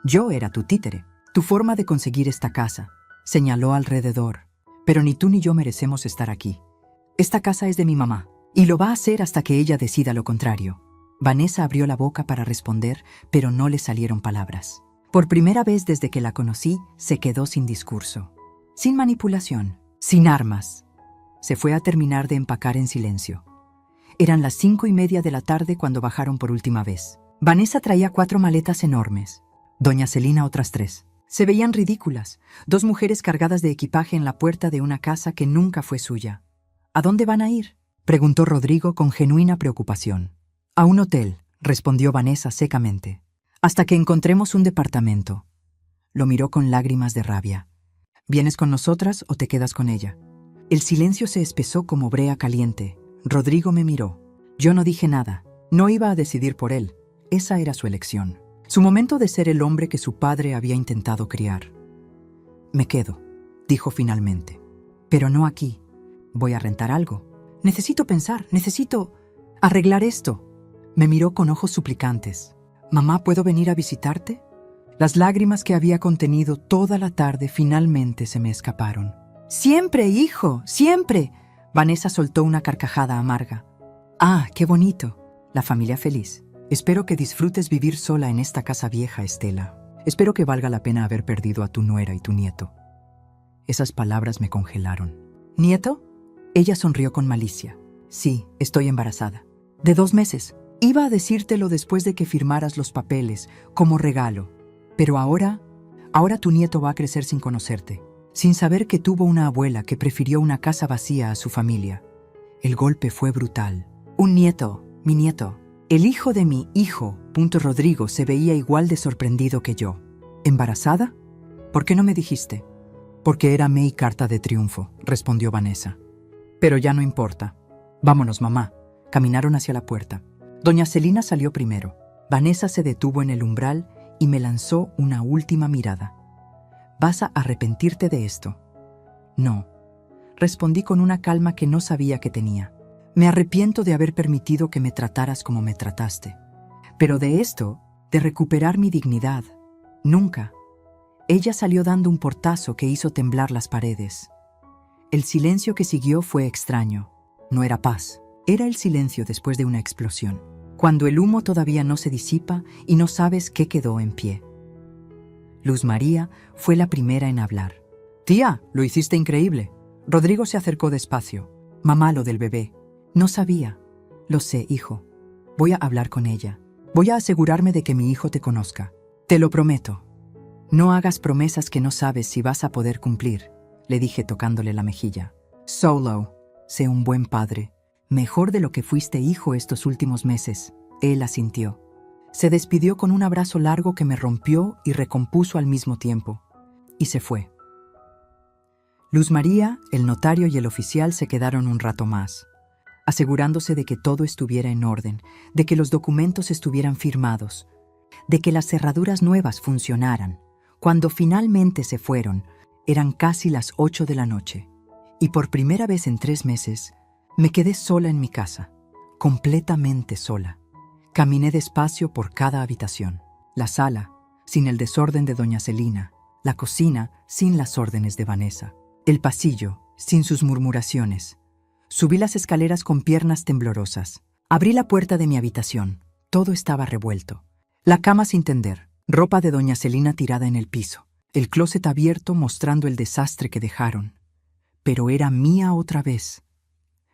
«Yo era tu títere, tu forma de conseguir esta casa», señaló alrededor. «Pero ni tú ni yo merecemos estar aquí. Esta casa es de mi mamá, y lo va a hacer hasta que ella decida lo contrario». Vanessa abrió la boca para responder, pero no le salieron palabras. Por primera vez desde que la conocí, se quedó sin discurso, sin manipulación, sin armas. Se fue a terminar de empacar en silencio. Eran las 5:30 de la tarde cuando bajaron por última vez. Vanessa traía 4 maletas enormes. Doña Celina otras 3. Se veían ridículas, 2 mujeres cargadas de equipaje en la puerta de una casa que nunca fue suya. «¿A dónde van a ir?», preguntó Rodrigo con genuina preocupación. «A un hotel», respondió Vanessa secamente. «Hasta que encontremos un departamento». Lo miró con lágrimas de rabia. «¿Vienes con nosotras o te quedas con ella?». El silencio se espesó como brea caliente. Rodrigo me miró. Yo no dije nada. No iba a decidir por él. Esa era su elección. Su momento de ser el hombre que su padre había intentado criar. «Me quedo», dijo finalmente. «Pero no aquí. Voy a rentar algo. Necesito pensar, necesito arreglar esto». Me miró con ojos suplicantes. «Mamá, ¿puedo venir a visitarte?». Las lágrimas que había contenido toda la tarde finalmente se me escaparon. «Siempre, hijo, siempre». Vanessa soltó una carcajada amarga. «Ah, qué bonito. La familia feliz. Espero que disfrutes vivir sola en esta casa vieja, Estela. Espero que valga la pena haber perdido a tu nuera y tu nieto». Esas palabras me congelaron. «¿Nieto?». Ella sonrió con malicia. «Sí, estoy embarazada. De 2 meses. Iba a decírtelo después de que firmaras los papeles, como regalo. Pero ahora tu nieto va a crecer sin conocerte, sin saber que tuvo una abuela que prefirió una casa vacía a su familia». El golpe fue brutal. «Un nieto, mi nieto. El hijo de mi hijo». Rodrigo se veía igual de sorprendido que yo. «¿Embarazada? ¿Por qué no me dijiste?». «Porque era mi carta de triunfo», respondió Vanessa. «Pero ya no importa. Vámonos, mamá». Caminaron hacia la puerta. Doña Celina salió primero. Vanessa se detuvo en el umbral y me lanzó una última mirada. «¿Vas a arrepentirte de esto?». «No», respondí con una calma que no sabía que tenía. «Me arrepiento de haber permitido que me trataras como me trataste. Pero de esto, de recuperar mi dignidad, nunca». Ella salió dando un portazo que hizo temblar las paredes. El silencio que siguió fue extraño. No era paz, era el silencio después de una explosión, cuando el humo todavía no se disipa y no sabes qué quedó en pie. Luz María fue la primera en hablar. «Tía, lo hiciste increíble». Rodrigo se acercó despacio. «Mamá, lo del bebé». «No sabía». «Lo sé, hijo. Voy a hablar con ella. Voy a asegurarme de que mi hijo te conozca. Te lo prometo». «No hagas promesas que no sabes si vas a poder cumplir», le dije tocándole la mejilla. «Solo, sé un buen padre. Mejor de lo que fuiste hijo estos últimos meses». Él asintió. Se despidió con un abrazo largo que me rompió y recompuso al mismo tiempo. Y se fue. Luz María, el notario y el oficial se quedaron un rato más, asegurándose de que todo estuviera en orden, de que los documentos estuvieran firmados, de que las cerraduras nuevas funcionaran. Cuando finalmente se fueron, Eran casi las 8 de la noche, y por primera vez en 3 meses me quedé sola en mi casa, completamente sola. Caminé despacio por cada habitación. La sala, sin el desorden de doña Celina. La cocina, sin las órdenes de Vanessa. El pasillo, sin sus murmuraciones. Subí las escaleras con piernas temblorosas. Abrí la puerta de mi habitación. Todo estaba revuelto. La cama sin tender, ropa de doña Celina tirada en el piso, el closet abierto mostrando el desastre que dejaron. Pero era mía otra vez.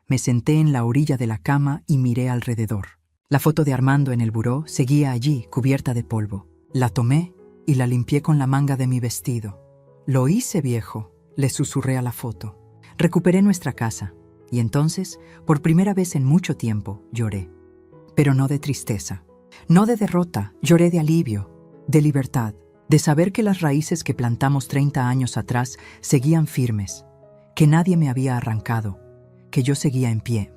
Me senté en la orilla de la cama y miré alrededor. La foto de Armando en el buró seguía allí, cubierta de polvo. La tomé y la limpié con la manga de mi vestido. «Lo hice, viejo», le susurré a la foto. Recuperé nuestra casa, y entonces, por primera vez en mucho tiempo, lloré. Pero no de tristeza, no de derrota, lloré de alivio, de libertad, de saber que las raíces que plantamos 30 años atrás seguían firmes, que nadie me había arrancado, que yo seguía en pie.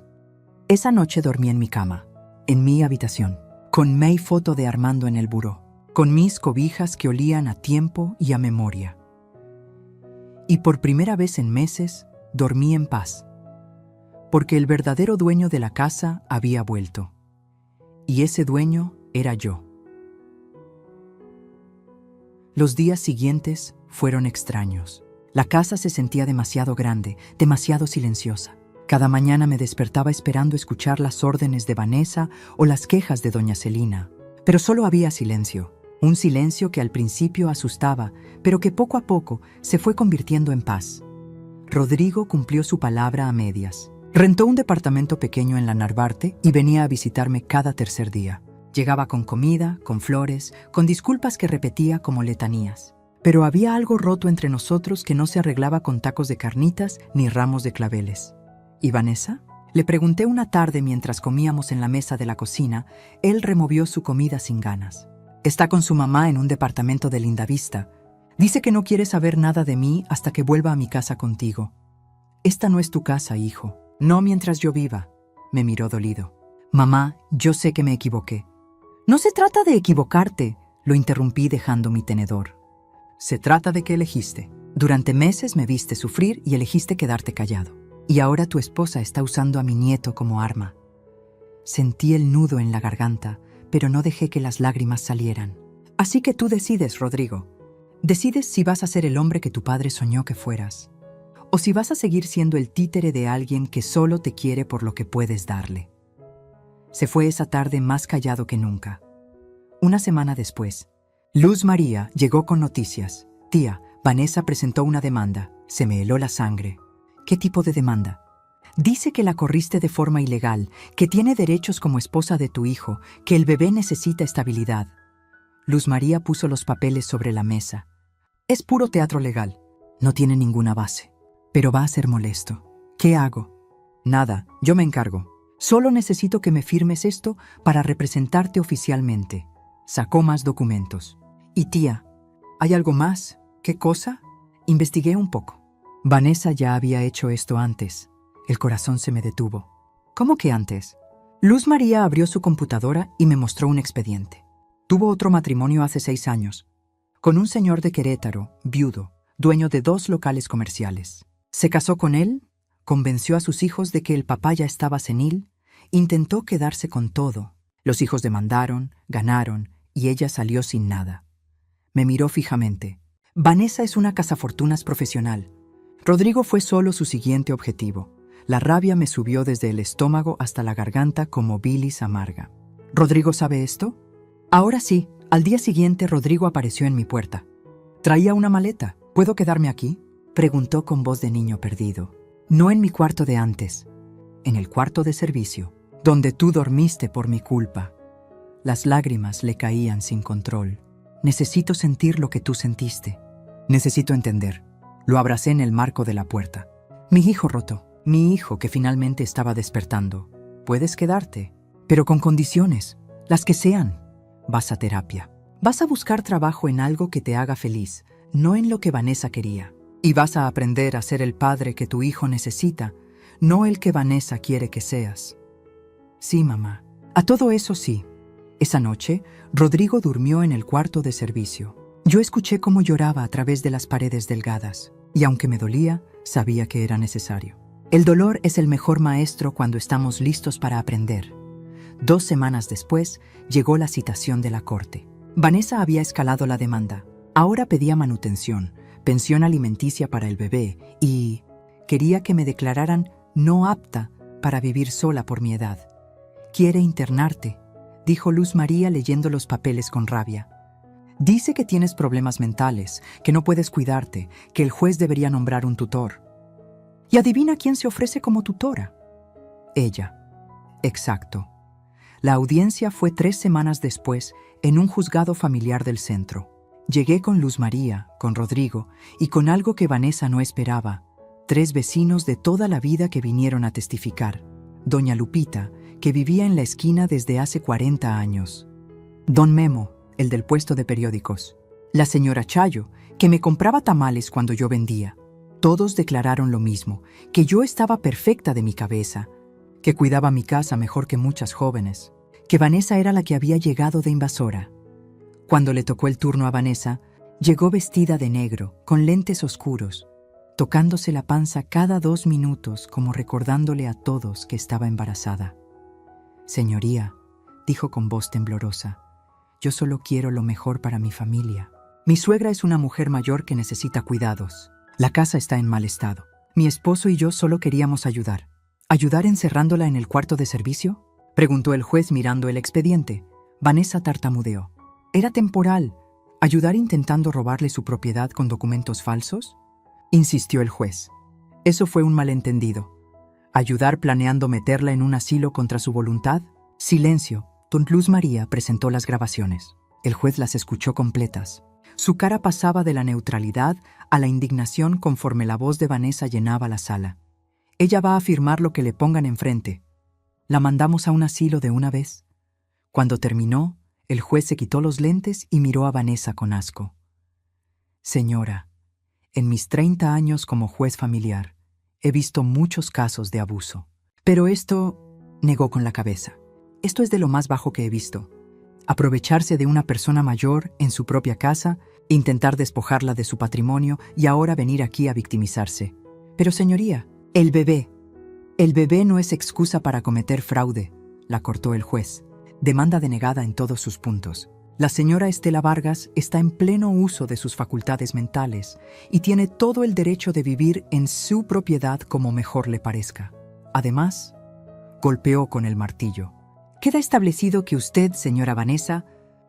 Esa noche dormí en mi cama, en mi habitación, con mi foto de Armando en el buró, con mis cobijas que olían a tiempo y a memoria. Y por primera vez en meses, dormí en paz, porque el verdadero dueño de la casa había vuelto, y ese dueño era yo. Los días siguientes fueron extraños. La casa se sentía demasiado grande, demasiado silenciosa. Cada mañana me despertaba esperando escuchar las órdenes de Vanessa o las quejas de doña Celina. Pero solo había silencio. Un silencio que al principio asustaba, pero que poco a poco se fue convirtiendo en paz. Rodrigo cumplió su palabra a medias. Rentó un departamento pequeño en la Narvarte y venía a visitarme cada tercer día. Llegaba con comida, con flores, con disculpas que repetía como letanías. Pero había algo roto entre nosotros que no se arreglaba con tacos de carnitas ni ramos de claveles. ¿Y Vanessa? Le pregunté una tarde mientras comíamos en la mesa de la cocina. Él removió su comida sin ganas. Está con su mamá en un departamento de Lindavista. Dice que no quiere saber nada de mí hasta que vuelva a mi casa contigo. Esta no es tu casa, hijo. No mientras yo viva. Me miró dolido. Mamá, yo sé que me equivoqué. No se trata de equivocarte, lo interrumpí dejando mi tenedor. Se trata de que elegiste. Durante meses me viste sufrir y elegiste quedarte callado. Y ahora tu esposa está usando a mi nieto como arma. Sentí el nudo en la garganta, pero no dejé que las lágrimas salieran. Así que tú decides, Rodrigo. Decides si vas a ser el hombre que tu padre soñó que fueras, o si vas a seguir siendo el títere de alguien que solo te quiere por lo que puedes darle. Se fue esa tarde más callado que nunca. Una semana después, Luz María llegó con noticias. Tía, Vanessa presentó una demanda. Se me heló la sangre. ¿Qué tipo de demanda? Dice que la corriste de forma ilegal, que tiene derechos como esposa de tu hijo, que el bebé necesita estabilidad. Luz María puso los papeles sobre la mesa. Es puro teatro legal. No tiene ninguna base. Pero va a ser molesto. ¿Qué hago? Nada, yo me encargo. Solo necesito que me firmes esto para representarte oficialmente. Sacó más documentos. Y tía, ¿hay algo más? ¿Qué cosa? Investigué un poco. Vanessa ya había hecho esto antes. El corazón se me detuvo. ¿Cómo que antes? Luz María abrió su computadora y me mostró un expediente. Tuvo otro matrimonio hace 6 años, con un señor de Querétaro, viudo, dueño de 2 locales comerciales. Se casó con él, convenció a sus hijos de que el papá ya estaba senil, intentó quedarse con todo. Los hijos demandaron, ganaron, y ella salió sin nada. Me miró fijamente. Vanessa es una cazafortunas profesional. Rodrigo fue solo su siguiente objetivo. La rabia me subió desde el estómago hasta la garganta como bilis amarga. ¿Rodrigo sabe esto? Ahora sí. Al día siguiente Rodrigo apareció en mi puerta. Traía una maleta. ¿Puedo quedarme aquí?, preguntó con voz de niño perdido. No en mi cuarto de antes, en el cuarto de servicio, donde tú dormiste por mi culpa. Las lágrimas le caían sin control. Necesito sentir lo que tú sentiste. Necesito entender. Lo abracé en el marco de la puerta. Mi hijo roto, mi hijo que finalmente estaba despertando. Puedes quedarte, pero con condiciones, las que sean. Vas a terapia. Vas a buscar trabajo en algo que te haga feliz, no en lo que Vanessa quería. Y vas a aprender a ser el padre que tu hijo necesita, no el que Vanessa quiere que seas. Sí, mamá. A todo eso sí. Esa noche, Rodrigo durmió en el cuarto de servicio. Yo escuché cómo lloraba a través de las paredes delgadas. Y aunque me dolía, sabía que era necesario. El dolor es el mejor maestro cuando estamos listos para aprender. 2 semanas después, llegó la citación de la corte. Vanessa había escalado la demanda. Ahora pedía manutención, pensión alimenticia para el bebé y quería que me declararan no apta para vivir sola por mi edad. «Quiere internarte», dijo Luz María leyendo los papeles con rabia. «Dice que tienes problemas mentales, que no puedes cuidarte, que el juez debería nombrar un tutor». ¿Y adivina quién se ofrece como tutora? Ella. Exacto. La audiencia fue 3 semanas después en un juzgado familiar del centro. Llegué con Luz María, con Rodrigo y con algo que Vanessa no esperaba. 3 vecinos de toda la vida que vinieron a testificar. Doña Lupita, que vivía en la esquina desde hace 40 años. Don Memo, el del puesto de periódicos. La señora Chayo, que me compraba tamales cuando yo vendía. Todos declararon lo mismo, que yo estaba perfecta de mi cabeza, que cuidaba mi casa mejor que muchas jóvenes, que Vanessa era la que había llegado de invasora. Cuando le tocó el turno a Vanessa, llegó vestida de negro, con lentes oscuros, tocándose la panza cada 2 minutos como recordándole a todos que estaba embarazada. «Señoría», dijo con voz temblorosa, «yo solo quiero lo mejor para mi familia. Mi suegra es una mujer mayor que necesita cuidados. La casa está en mal estado. Mi esposo y yo solo queríamos ayudar». «¿Ayudar encerrándola en el cuarto de servicio?», preguntó el juez mirando el expediente. Vanessa tartamudeó. «Era temporal. ¿Ayudar intentando robarle su propiedad con documentos falsos?», insistió el juez. «Eso fue un malentendido. ¿Ayudar planeando meterla en un asilo contra su voluntad?». Silencio. Don Luz María presentó las grabaciones. El juez las escuchó completas. Su cara pasaba de la neutralidad a la indignación conforme la voz de Vanessa llenaba la sala. «Ella va a firmar lo que le pongan enfrente. La mandamos a un asilo de una vez». Cuando terminó, el juez se quitó los lentes y miró a Vanessa con asco. «Señora, en mis 30 años como juez familiar, he visto muchos casos de abuso. Pero esto», negó con la cabeza, «esto es de lo más bajo que he visto. Aprovecharse de una persona mayor en su propia casa, intentar despojarla de su patrimonio y ahora venir aquí a victimizarse. Pero señoría, el bebé no es excusa para cometer fraude», la cortó el juez. Demanda denegada en todos sus puntos. La señora Estela Vargas está en pleno uso de sus facultades mentales y tiene todo el derecho de vivir en su propiedad como mejor le parezca. Además, golpeó con el martillo. «Queda establecido que usted, señora Vanessa,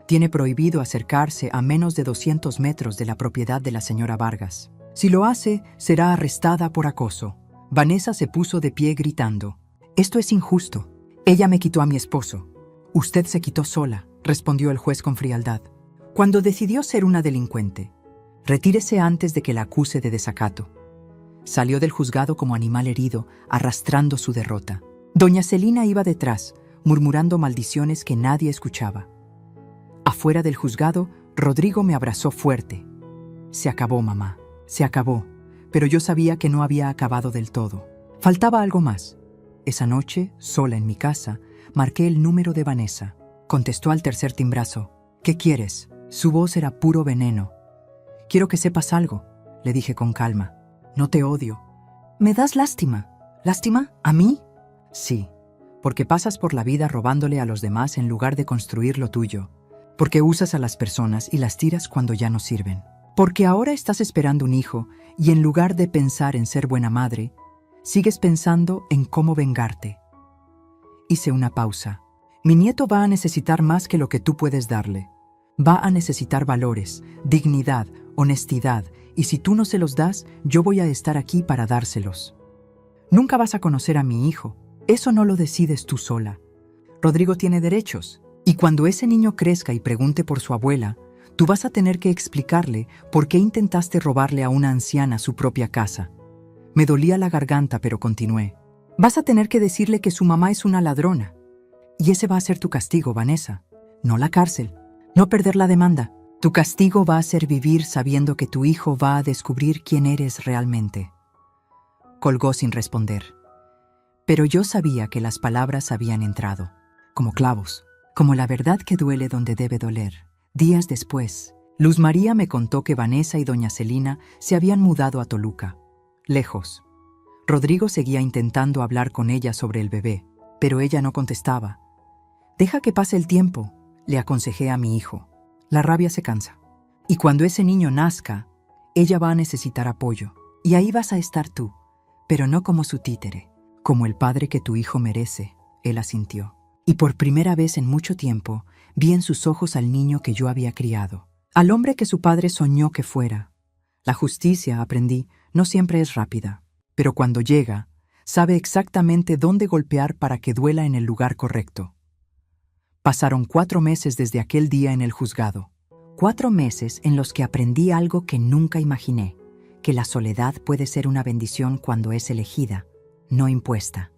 tiene prohibido acercarse a menos de 200 metros de la propiedad de la señora Vargas. Si lo hace, será arrestada por acoso». Vanessa se puso de pie gritando. «Esto es injusto. Ella me quitó a mi esposo». «Usted se quitó sola», respondió el juez con frialdad. «Cuando decidió ser una delincuente. Retírese antes de que la acuse de desacato». Salió del juzgado como animal herido, arrastrando su derrota. Doña Celina iba detrás, murmurando maldiciones que nadie escuchaba. Afuera del juzgado, Rodrigo me abrazó fuerte. «Se acabó, mamá, se acabó», pero yo sabía que no había acabado del todo. Faltaba algo más. Esa noche, sola en mi casa, marqué el número de Vanessa. Contestó al tercer timbrazo. «¿Qué quieres?». Su voz era puro veneno. «Quiero que sepas algo», le dije con calma. «No te odio». «¿Me das lástima?». «¿Lástima? ¿A mí?». «Sí, porque pasas por la vida robándole a los demás en lugar de construir lo tuyo. Porque usas a las personas y las tiras cuando ya no sirven. Porque ahora estás esperando un hijo y en lugar de pensar en ser buena madre, sigues pensando en cómo vengarte». Hice una pausa. «Mi nieto va a necesitar más que lo que tú puedes darle. Va a necesitar valores, dignidad, honestidad, y si tú no se los das, yo voy a estar aquí para dárselos. Nunca vas a conocer a mi hijo. Eso no lo decides tú sola. Rodrigo tiene derechos, y cuando ese niño crezca y pregunte por su abuela, tú vas a tener que explicarle por qué intentaste robarle a una anciana su propia casa». Me dolía la garganta, pero continué. «Vas a tener que decirle que su mamá es una ladrona. Y ese va a ser tu castigo, Vanessa. No la cárcel, no perder la demanda. Tu castigo va a ser vivir sabiendo que tu hijo va a descubrir quién eres realmente». Colgó sin responder. Pero yo sabía que las palabras habían entrado, como clavos, como la verdad que duele donde debe doler. Días después, Luz María me contó que Vanessa y doña Celina se habían mudado a Toluca, lejos. Rodrigo seguía intentando hablar con ella sobre el bebé, pero ella no contestaba. «Deja que pase el tiempo», le aconsejé a mi hijo. «La rabia se cansa. Y cuando ese niño nazca, ella va a necesitar apoyo. Y ahí vas a estar tú, pero no como su títere, como el padre que tu hijo merece», él asintió. Y por primera vez en mucho tiempo, vi en sus ojos al niño que yo había criado, al hombre que su padre soñó que fuera. La justicia, aprendí, no siempre es rápida, pero cuando llega, sabe exactamente dónde golpear para que duela en el lugar correcto. Pasaron 4 meses desde aquel día en el juzgado. 4 meses en los que aprendí algo que nunca imaginé, que la soledad puede ser una bendición cuando es elegida, no impuesta.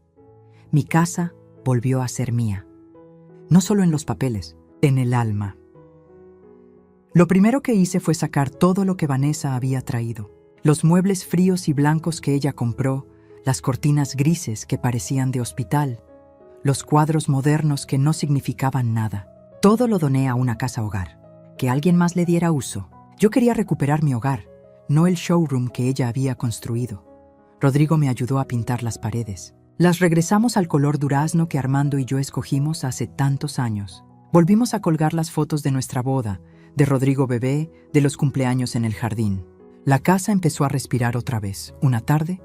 Mi casa volvió a ser mía. No solo en los papeles, en el alma. Lo primero que hice fue sacar todo lo que Vanessa había traído. Los muebles fríos y blancos que ella compró, las cortinas grises que parecían de hospital, los cuadros modernos que no significaban nada. Todo lo doné a una casa hogar, que alguien más le diera uso. Yo quería recuperar mi hogar, no el showroom que ella había construido. Rodrigo me ayudó a pintar las paredes. Las regresamos al color durazno que Armando y yo escogimos hace tantos años. Volvimos a colgar las fotos de nuestra boda, de Rodrigo bebé, de los cumpleaños en el jardín. La casa empezó a respirar otra vez. Una tarde,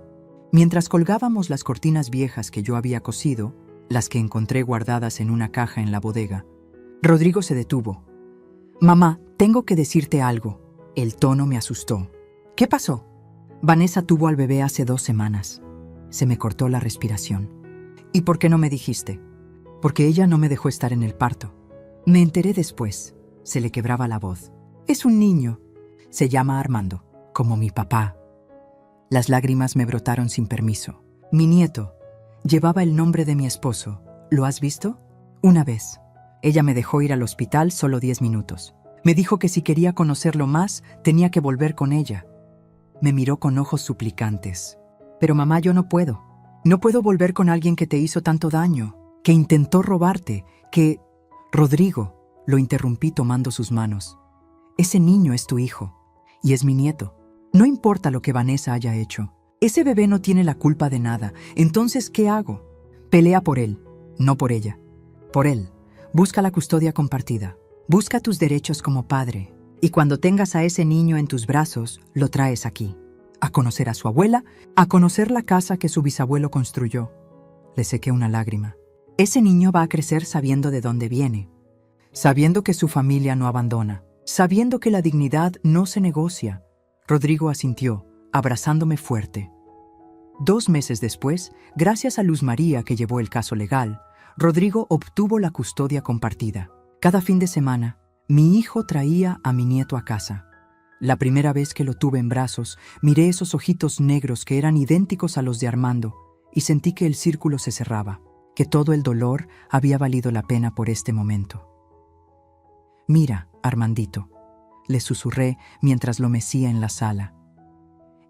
mientras colgábamos las cortinas viejas que yo había cosido, las que encontré guardadas en una caja en la bodega, Rodrigo se detuvo. «Mamá, tengo que decirte algo». El tono me asustó. «¿Qué pasó?» «Vanessa tuvo al bebé hace 2 semanas». Se me cortó la respiración. «¿Y por qué no me dijiste?» «Porque ella no me dejó estar en el parto». «Me enteré después». Se le quebraba la voz. «Es un niño. Se llama Armando, como mi papá». Las lágrimas me brotaron sin permiso. «Mi nieto. Llevaba el nombre de mi esposo. ¿Lo has visto?» «Una vez. Ella me dejó ir al hospital solo 10 minutos. Me dijo que si quería conocerlo más, tenía que volver con ella». Me miró con ojos suplicantes. «Pero mamá, yo no puedo. No puedo volver con alguien que te hizo tanto daño, que intentó robarte, que...» «Rodrigo», lo interrumpí tomando sus manos. «Ese niño es tu hijo, y es mi nieto. No importa lo que Vanessa haya hecho. Ese bebé no tiene la culpa de nada. Entonces, ¿qué hago? Pelea por él, no por ella. Por él. Busca la custodia compartida. Busca tus derechos como padre. Y cuando tengas a ese niño en tus brazos, lo traes aquí. A conocer a su abuela, a conocer la casa que su bisabuelo construyó». Le sequé una lágrima. «Ese niño va a crecer sabiendo de dónde viene, sabiendo que su familia no abandona, sabiendo que la dignidad no se negocia». Rodrigo asintió, abrazándome fuerte. 2 meses después, gracias a Luz María que llevó el caso legal, Rodrigo obtuvo la custodia compartida. Cada fin de semana, mi hijo traía a mi nieto a casa. La primera vez que lo tuve en brazos, miré esos ojitos negros que eran idénticos a los de Armando y sentí que el círculo se cerraba, que todo el dolor había valido la pena por este momento. «Mira, Armandito», le susurré mientras lo mecía en la sala.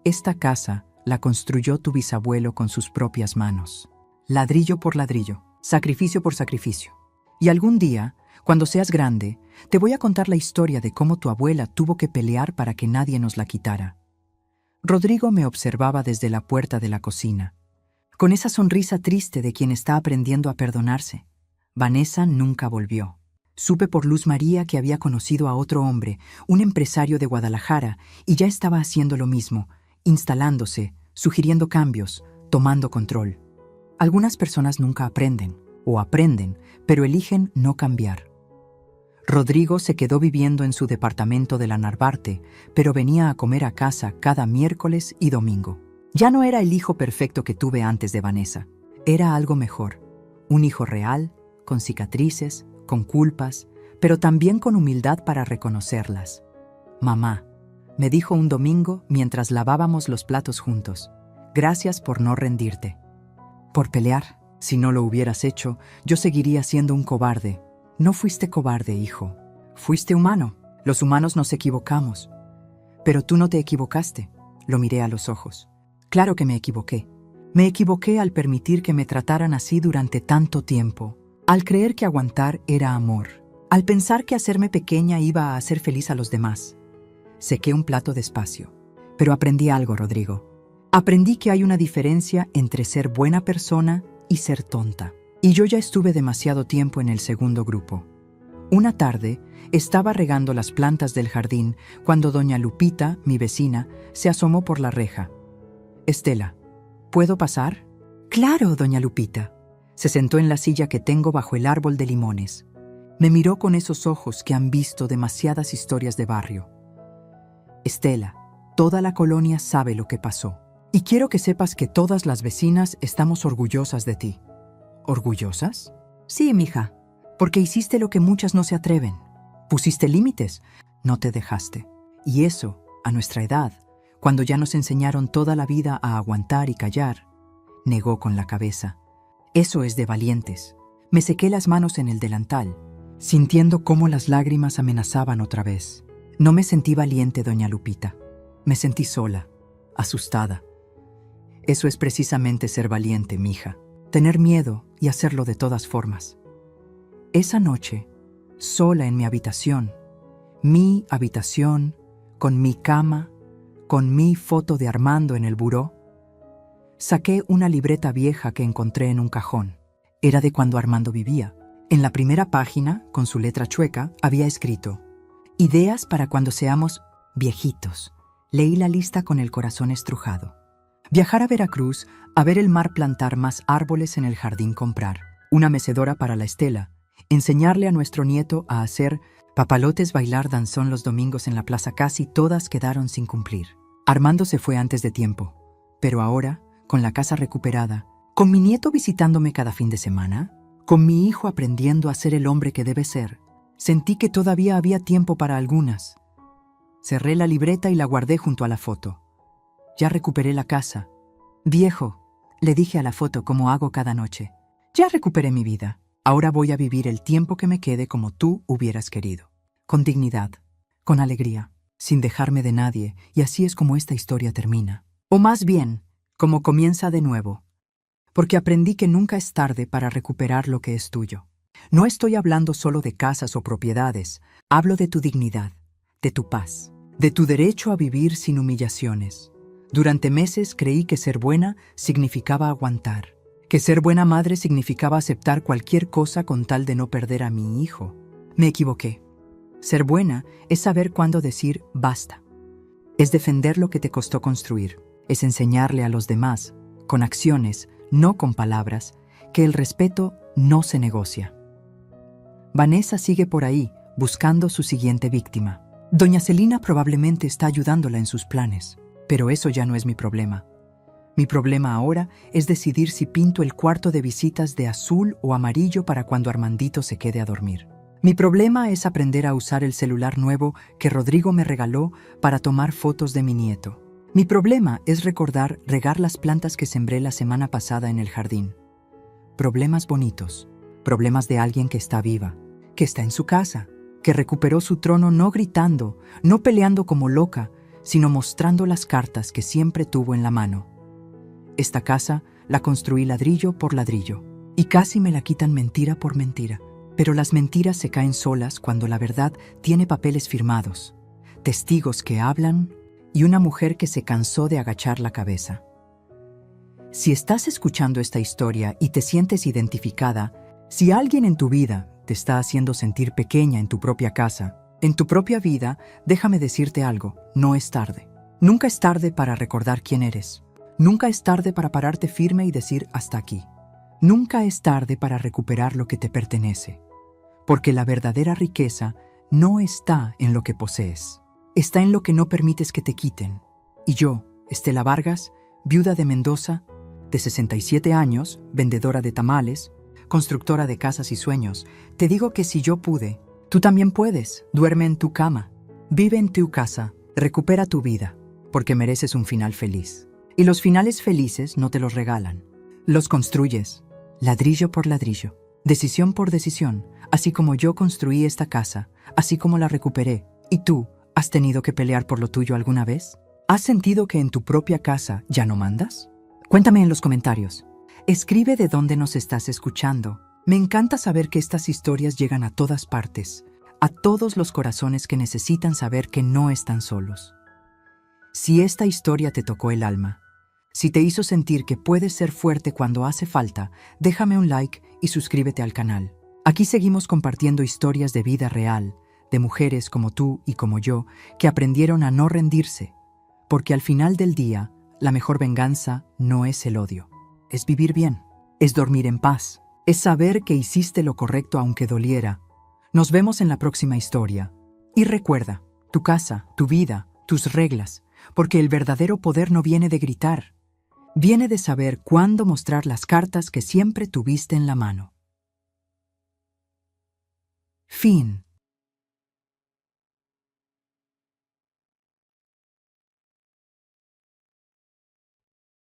«Esta casa la construyó tu bisabuelo con sus propias manos, ladrillo por ladrillo, sacrificio por sacrificio. Y algún día, cuando seas grande, te voy a contar la historia de cómo tu abuela tuvo que pelear para que nadie nos la quitara». Rodrigo me observaba desde la puerta de la cocina, con esa sonrisa triste de quien está aprendiendo a perdonarse. Vanessa nunca volvió. Supe por Luz María que había conocido a otro hombre, un empresario de Guadalajara, y ya estaba haciendo lo mismo, instalándose, sugiriendo cambios, tomando control. Algunas personas nunca aprenden, o aprenden, pero eligen no cambiar. Rodrigo se quedó viviendo en su departamento de la Narvarte, pero venía a comer a casa cada miércoles y domingo. Ya no era el hijo perfecto que tuve antes de Vanessa. Era algo mejor. Un hijo real, con cicatrices, con culpas, pero también con humildad para reconocerlas. «Mamá», me dijo un domingo mientras lavábamos los platos juntos, «gracias por no rendirte. Por pelear. Si no lo hubieras hecho, yo seguiría siendo un cobarde». «No fuiste cobarde, hijo. Fuiste humano. Los humanos nos equivocamos». «Pero tú no te equivocaste». Lo miré a los ojos. «Claro que me equivoqué. Me equivoqué al permitir que me trataran así durante tanto tiempo, al creer que aguantar era amor, al pensar que hacerme pequeña iba a hacer feliz a los demás. Sequé un plato despacio. Pero aprendí algo, Rodrigo. Aprendí que hay una diferencia entre ser buena persona y ser tonta. Y yo ya estuve demasiado tiempo en el segundo grupo. Una tarde, estaba regando las plantas del jardín cuando doña Lupita, mi vecina, se asomó por la reja. «Estela, ¿puedo pasar?» «Claro, doña Lupita». Se sentó en la silla que tengo bajo el árbol de limones. Me miró con esos ojos que han visto demasiadas historias de barrio. «Estela, toda la colonia sabe lo que pasó. Y quiero que sepas que todas las vecinas estamos orgullosas de ti». ¿Orgullosas? Sí, mija, porque hiciste lo que muchas no se atreven. Pusiste límites, no te dejaste. Y eso, a nuestra edad, cuando ya nos enseñaron toda la vida a aguantar y callar, negó con la cabeza. Eso es de valientes. Me sequé las manos en el delantal, sintiendo cómo las lágrimas amenazaban otra vez. No me sentí valiente, doña Lupita. Me sentí sola, asustada. Eso es precisamente ser valiente, mija. Tener miedo y hacerlo de todas formas. Esa noche, sola en mi habitación, con mi cama, con mi foto de Armando en el buró, saqué una libreta vieja que encontré en un cajón. Era de cuando Armando vivía. En la primera página, con su letra chueca, había escrito: «Ideas para cuando seamos viejitos». Leí la lista con el corazón estrujado. Viajar a Veracruz, a ver el mar, plantar más árboles en el jardín, comprar una mecedora para la Estela, enseñarle a nuestro nieto a hacer papalotes, bailar danzón los domingos en la plaza. Casi todas quedaron sin cumplir. Armando se fue antes de tiempo, pero ahora, con la casa recuperada, con mi nieto visitándome cada fin de semana, con mi hijo aprendiendo a ser el hombre que debe ser, sentí que todavía había tiempo para algunas. Cerré la libreta y la guardé junto a la foto. Ya recuperé la casa. «Viejo», le dije a la foto como hago cada noche, «ya recuperé mi vida. Ahora voy a vivir el tiempo que me quede como tú hubieras querido. Con dignidad, con alegría, sin dejarme de nadie, y así es como esta historia termina. O más bien, como comienza de nuevo. Porque aprendí que nunca es tarde para recuperar lo que es tuyo. No estoy hablando solo de casas o propiedades, hablo de tu dignidad, de tu paz, de tu derecho a vivir sin humillaciones. Durante meses creí que ser buena significaba aguantar, que ser buena madre significaba aceptar cualquier cosa con tal de no perder a mi hijo. Me equivoqué. Ser buena es saber cuándo decir basta. Es defender lo que te costó construir. Es enseñarle a los demás, con acciones, no con palabras, que el respeto no se negocia. Vanessa sigue por ahí, buscando su siguiente víctima. Doña Celina probablemente está ayudándola en sus planes. Pero eso ya no es mi problema. Mi problema ahora es decidir si pinto el cuarto de visitas de azul o amarillo para cuando Armandito se quede a dormir. Mi problema es aprender a usar el celular nuevo que Rodrigo me regaló para tomar fotos de mi nieto. Mi problema es recordar regar las plantas que sembré la semana pasada en el jardín. Problemas bonitos, problemas de alguien que está viva, que está en su casa, que recuperó su trono no gritando, no peleando como loca, sino mostrando las cartas que siempre tuvo en la mano. Esta casa la construí ladrillo por ladrillo, y casi me la quitan mentira por mentira. Pero las mentiras se caen solas cuando la verdad tiene papeles firmados, testigos que hablan y una mujer que se cansó de agachar la cabeza. Si estás escuchando esta historia y te sientes identificada, si alguien en tu vida te está haciendo sentir pequeña en tu propia casa, en tu propia vida, déjame decirte algo, no es tarde. Nunca es tarde para recordar quién eres. Nunca es tarde para pararte firme y decir hasta aquí. Nunca es tarde para recuperar lo que te pertenece. Porque la verdadera riqueza no está en lo que posees. Está en lo que no permites que te quiten. Y yo, Estela Vargas, viuda de Mendoza, de 67 años, vendedora de tamales, constructora de casas y sueños, te digo que si yo pude, tú también puedes. Duerme en tu cama, vive en tu casa, recupera tu vida, porque mereces un final feliz. Y los finales felices no te los regalan, los construyes, ladrillo por ladrillo, decisión por decisión, así como yo construí esta casa, así como la recuperé. ¿Y tú, has tenido que pelear por lo tuyo alguna vez? ¿Has sentido que en tu propia casa ya no mandas? Cuéntame en los comentarios. Escribe de dónde nos estás escuchando. Me encanta saber que estas historias llegan a todas partes, a todos los corazones que necesitan saber que no están solos. Si esta historia te tocó el alma, si te hizo sentir que puedes ser fuerte cuando hace falta, déjame un like y suscríbete al canal. Aquí seguimos compartiendo historias de vida real, de mujeres como tú y como yo, que aprendieron a no rendirse, porque al final del día, la mejor venganza no es el odio, es vivir bien, es dormir en paz, es saber que hiciste lo correcto aunque doliera. Nos vemos en la próxima historia. Y recuerda, tu casa, tu vida, tus reglas, porque el verdadero poder no viene de gritar, viene de saber cuándo mostrar las cartas que siempre tuviste en la mano. Fin.